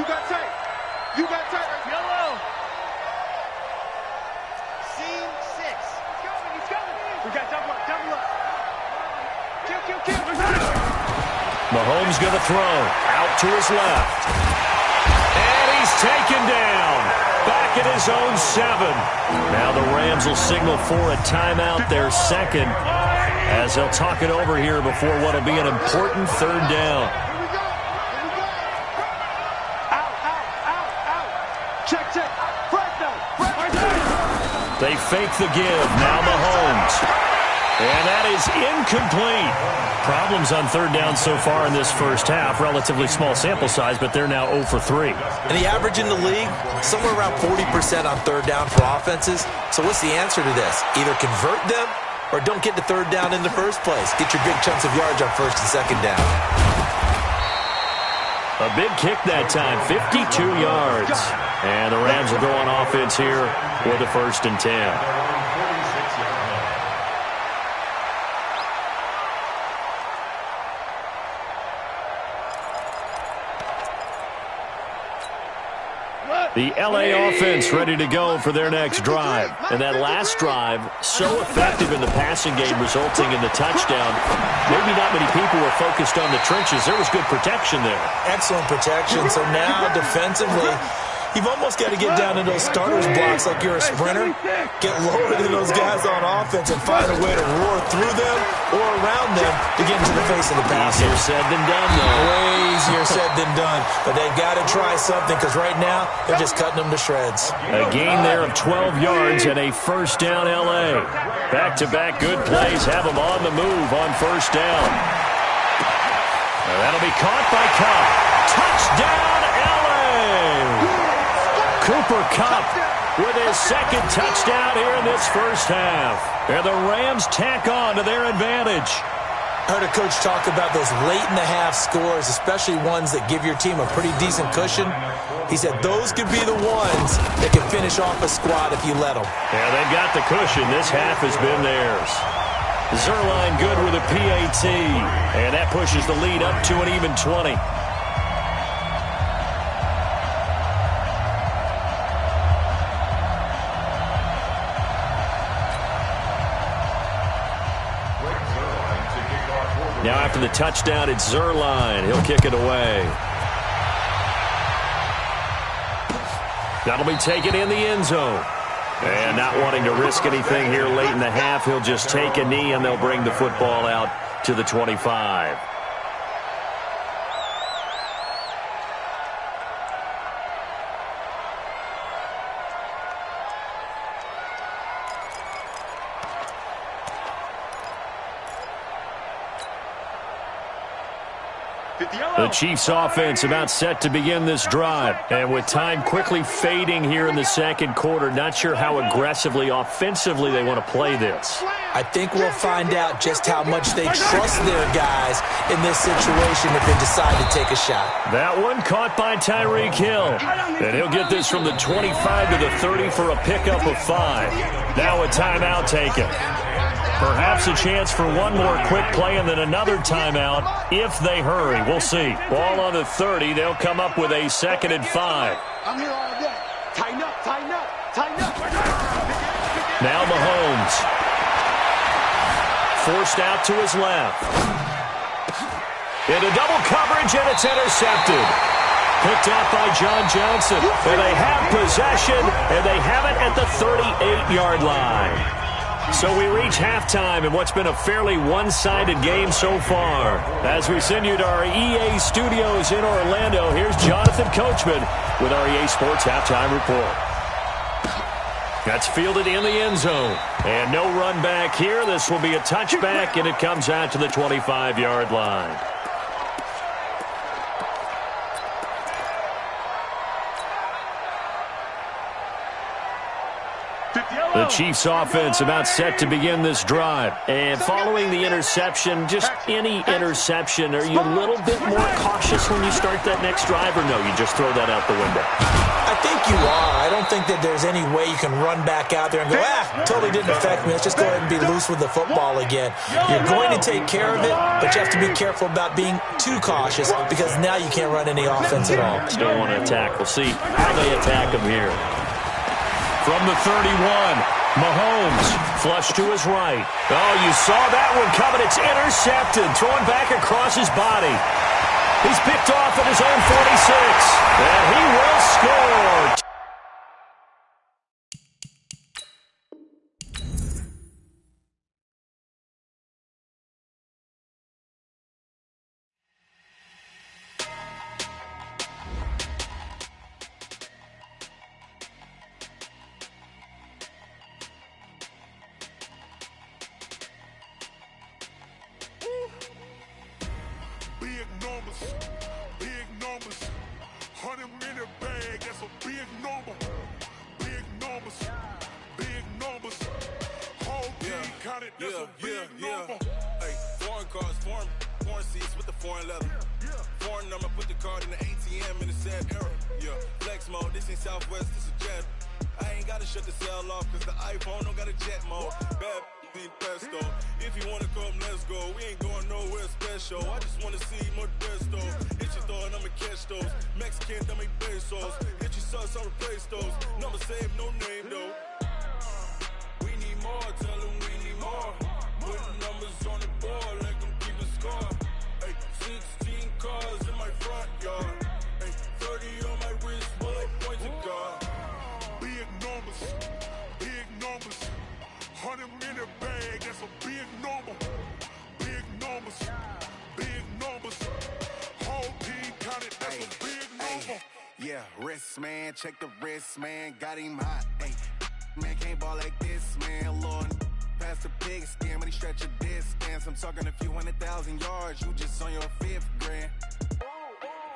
got tight. Yellow. Scene 6. He's coming. We got double up. Kill. Mahomes going to throw out to his left. And he's taken down. Back at his own 7. Now the Rams will signal for a timeout, their 2nd, as they'll talk it over here before what will be an important 3rd down. Out. fake the give. Now Mahomes. And that is incomplete. Problems on third down so far in this first half. Relatively small sample size, but they're now 0 for 3. And the average in the league, somewhere around 40% on third down for offenses. So what's the answer to this? Either convert them or don't get to third down in the first place. Get your big chunks of yards on first and second down. A big kick that time, 52 yards. And the Rams will go on offense here with a 1st and 10. The L.A. offense ready to go for their next drive. And that last drive, so effective in the passing game, resulting in the touchdown. Maybe not many people were focused on the trenches. There was good protection there. Excellent protection. So now, defensively, you've almost got to get down to those starters blocks like you're a sprinter. Get lower than those guys on offense and find a way to roar through them or around them to get into the face of the passer. Easier said than done, though. Way easier said than done. But they've got to try something because right now they're just cutting them to shreds. A gain there of 12 yards and a 1st down L.A. Back-to-back good plays have them on the move on 1st down. Now that'll be caught by Kupp. Touchdown L.A. Cooper Kupp with his 2nd touchdown here in this first half. And the Rams tack on to their advantage. I heard a coach talk about those late-in-the-half scores, especially ones that give your team a pretty decent cushion. He said those could be the ones that can finish off a squad if you let them. Yeah, they've got the cushion. This half has been theirs. Zerline good with a PAT. And that pushes the lead up to an even 20. Now after the touchdown, it's Zerline. He'll kick it away. That'll be taken in the end zone. And not wanting to risk anything here late in the half, he'll just take a knee and they'll bring the football out to the 25. The Chiefs offense about set to begin this drive. And with time quickly fading here in the second quarter, not sure how aggressively, offensively they want to play this. I think we'll find out just how much they trust their guys in this situation if they decide to take a shot. That one caught by Tyreek Hill. And he'll get this from the 25 to the 30 for a pickup of 5. Now a timeout taken. Perhaps a chance for one more quick play and then another timeout if they hurry. We'll see. Ball on the 30. They'll come up with a 2nd and 5. I'm here all day. Tighten up, tighten up, tighten up. Now Mahomes. Forced out to his left. Into double coverage, and it's intercepted. Picked out by John Johnson. And they have possession, and they have it at the 38-yard line. So we reach halftime in what's been a fairly one-sided game so far. As we send you to our EA studios in Orlando, here's Jonathan Coachman with our EA Sports Halftime Report. That's fielded in the end zone. And no run back here. This will be a touchback, and it comes out to the 25-yard line. The Chiefs offense about set to begin this drive. And following the interception, just any interception, are you a little bit more cautious when you start that next drive, or no, you just throw that out the window? I think you are. I don't think that there's any way you can run back out there and go, totally didn't affect me. Let's just go ahead and be loose with the football again. You're going to take care of it, but you have to be careful about being too cautious because now you can't run any offense at all. Still want to attack. We'll see how they attack them here. From the 31, Mahomes flush to his right. Oh, you saw that one coming. It's intercepted. Thrown back across his body. He's picked off at his own 46. And he will score. counted, that's a big number. Hey, foreign cars, foreign seats with the foreign leather. Foreign number, put the card in the ATM in the sad era. Yeah, flex mode, this ain't Southwest, this a jet. I ain't gotta shut the cell off, cause the iPhone don't got a jet mode. Bad ain't pesto. If you wanna come, let's go. We ain't going nowhere special. I just wanna see more Modesto. Hit your thought, I'ma catch those. Mexican, that make pesos. Hit your sus, I'll replace those. Number saved, no name though. We need more, tell them we need more. Putting numbers on the board, like them keep a score. Ay, 16 cars in my front yard. Ay, 30 on my wrist, while I point to God. Big numbers, 100 minute bag, that's a big number. Big numbers, whole team counted, that's a big number. Yeah, wrist man, check the wrist man, got him hot. Ay, man can't ball like this, man. Lord, past the pig skin, but he stretch a distance. I'm talking a few 100,000 yards, you just on your 5th grand.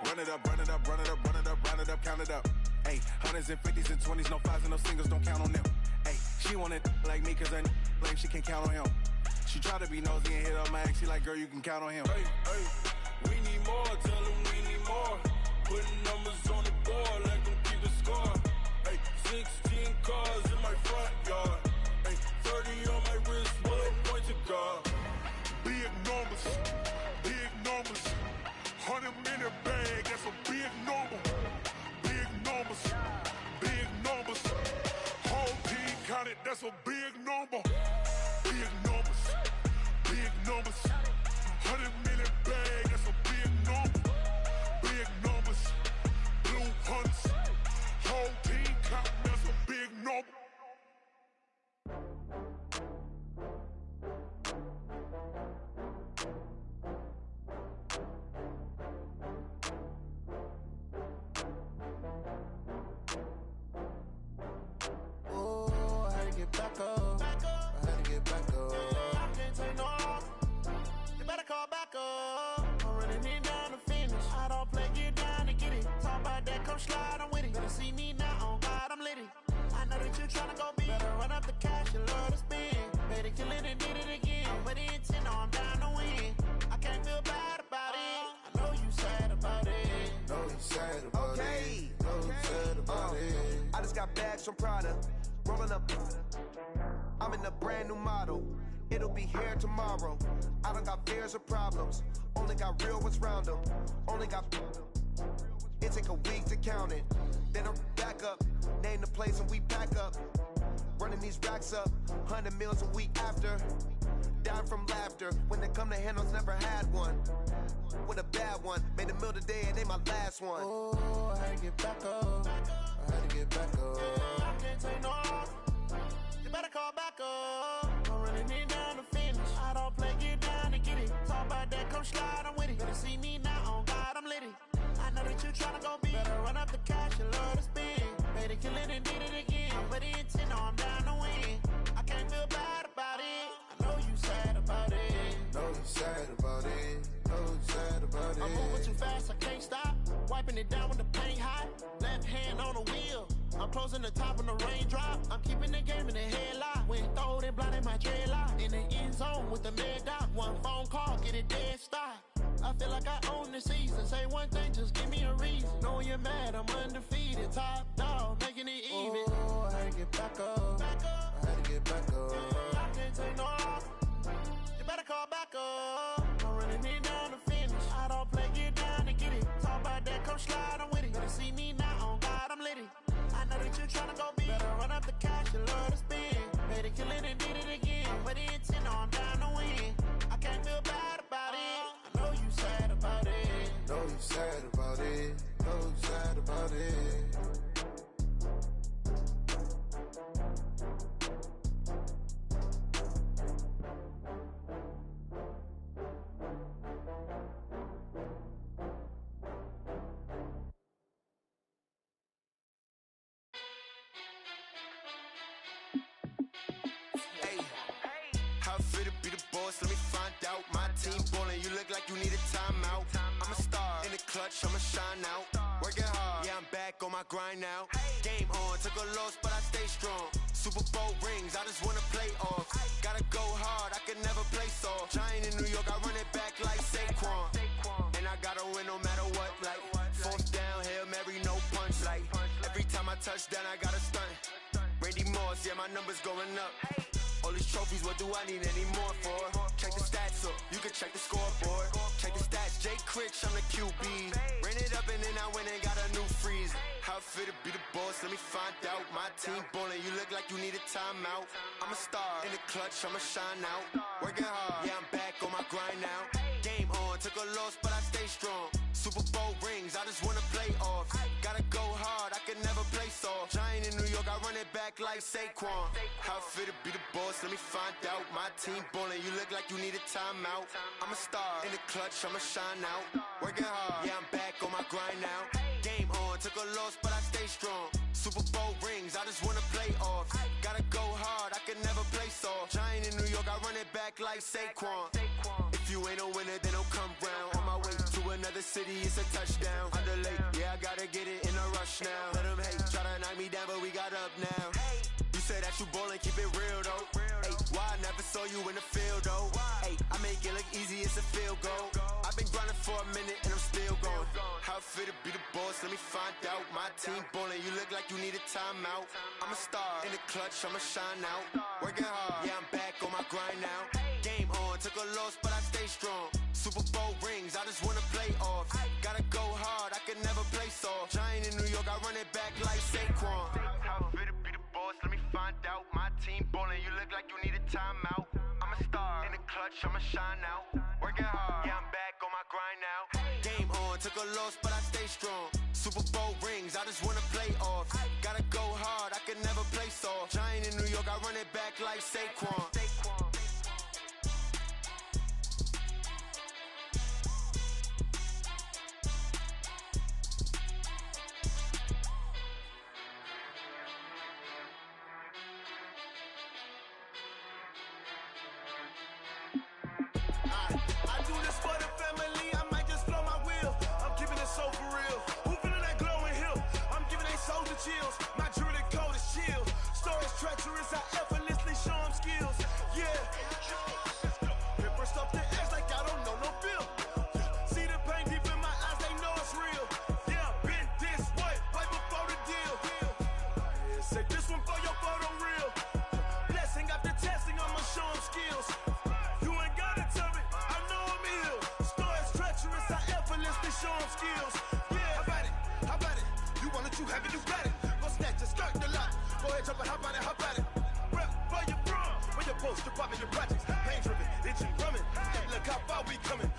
Run it up, run it up, run it up, run it up, run it up, count it up. Ay, 100s and 50s and 20s, no 5s and no singles, don't count on them. Ay, she want it like me, cause her like she can't count on him. She try to be nosy and hit up my ex, she like, girl, you can count on him. Hey, we need more, tell them we need more. Putting numbers on the board, like them keep the score. Hey, 16 cars in my front yard. Hey, 30 on my wrist, while I point to God. Big numbers, 100 minute bag, that's a big number. Big numbers, whole team counted, that's a big number. Big numbers, 100 minute bag, that's a big number. Big numbers, blue hunts, whole team counting, that's a big number. Back up. I had to get back up. I can't take no loss. You better call back up. I'm running it down to finish. I don't play, get down to get it. Talk about that, come slide, I'm with it. Better see me now, on God, I'm litty. I know that you tryna go big. Better run up the cash, you love to spend. Better kill it and did it again. I'm with the intent, no, I'm down to win. I can't feel bad about it. I know you sad about it. Know you sad about it. Know you sad about it. I just got bags from Prada. Rolling up, I'm in a brand new model. It'll be here tomorrow. I don't got fears or problems. Only got real ones round them. Only got. It take a week to count it. Then I'm back up. Name the place and we pack up. Running these racks up. 100 meals a week after. Dying from laughter. When they come to handles, never had one. With a bad one. Made a meal today and they my last one. Oh, I had to get back up. I had to get back up. I can't take no loss. You better call back up. I'm running it down to finish. I don't play, get down to get it. Talk about that, come slide, I'm with it. Better see me now, on God, I'm litty. I know that you tryna go big. Better run up the cash, you love to spend. Better kill it and did it again. I'm with the intent, no, I'm down to win. I can't feel bad about it. I know you sad about it. Know you sad about it. Know you sad about it. I'm moving too fast, I can't stop. Wiping it down with the paint hot. Left hand on the wheel. I'm closing the top when the raindrop. I'm keeping the game in the headlock. When throwed and blinded my dreadlock. In the end zone with the mad dot. One phone call, get it dead stop. I feel like I own the season. Say one thing, just give me a reason. Knowing you're mad, I'm undefeated. Top dog, making it even. Oh, I had to get back up. I had to get back up. I can't take no loss. You better call back up. I'm running it down to finish. I don't play, get down to get it. Talk about that, come slide, I'm with it. Better see me now, on God, I'm litty. I know that you tryna go big. Better run up the cash, you love to spend. Better kill it and did it again. But the intent, no, I'm down to win. I can't feel bad about it. I know you sad about it. Know you sad about it. Know you sad about it. Let me find out. My team ballin', you look like you need a timeout. I'm a star in the clutch, I'ma shine out. Working hard, yeah, I'm back on my grind now. Game on, took a loss, but I stay strong. Super Bowl rings, I just wanna play off. Gotta go hard. Giant in New York, I run it back like Saquon. And I gotta win no matter what, like fourth down, Hail Mary, no punch, like every time I touch down, I gotta stunt. Randy Moss, yeah, my number's going up. All these trophies, what do I need any more for? Check the stats up, you can check the scoreboard. Check the stats, Jay Critch, I'm the QB. Ran it up and then I went and got a new freeze. How it fit to be the boss, let me find out. My team ballin', you look like you need a timeout. I'm a star, in the clutch, I'ma shine out. Working hard, yeah, I'm back on my grind now. Game on, took a loss, but I stay strong. Super Bowl rings, I just wanna play off. Gotta go hard, I can never play soft. Giant in New York, I run it back like Saquon. How it fit to be the boss, let me find out. My team ballin', you look like you need a timeout. I'm a star, in the clutch, I'ma shine out. Working hard, yeah, I'm back on my grind now. Game on, took a loss, but I stay strong. Super Bowl rings, I just wanna play off. Gotta go hard, I can never play soft. Giant in New York, I run it back like Saquon. If you ain't a winner, then don't come round. On my way to another city, it's a touchdown. Underlay, yeah, I gotta get it in a rush now. Let them hate, try to knock me down, but we got up now. You say that you ballin', keep it real though. Hey, why I never saw you in the field though? Hey, I make it look easy, it's a field goal. I've been grinding for a minute and I'm still going. How it fit to be the boss, let me find out. My team ballin', you look like you need a timeout. I'm a star, in the clutch, I'ma shine out. Working hard, yeah, I'm back on my grind now. Game on, took a loss, but I stay strong. Super Bowl rings, I just wanna play off. Gotta go hard, I can never play soft. Giant in New York, I run it back like Saquon. How it fit to be the boss, let me find out. My team ballin', you look like you need a timeout. I'm a star, in the clutch, I'ma shine out. Working hard, yeah, I'm back on my grind now. Game on, took a loss, but I stay strong. Super Bowl rings, I just wanna play off. Gotta go hard, I can never play soft. Giant in New York, I run it back like Saquon. Chills. My jewelry code is chill. Stories treacherous, I effortlessly show them skills. Yeah. Paper stuff the edge like I don't know no feel. See the pain deep in my eyes, they know it's real. Yeah, been this way, right before the deal. Yeah, say this one for your photo real. Blessing after testing, I'ma show them skills. You ain't gotta tell me, I know I'm ill. Stories treacherous, I effortlessly show them skills. Yeah, how about it? How about it? You want it, you have it, you got it. Just start the lot. Go ahead, jump it, hop on it, hop on it. Rep where you from? Where your post, you're popping your projects. Pain driven, itching, drumming. Look how far we coming.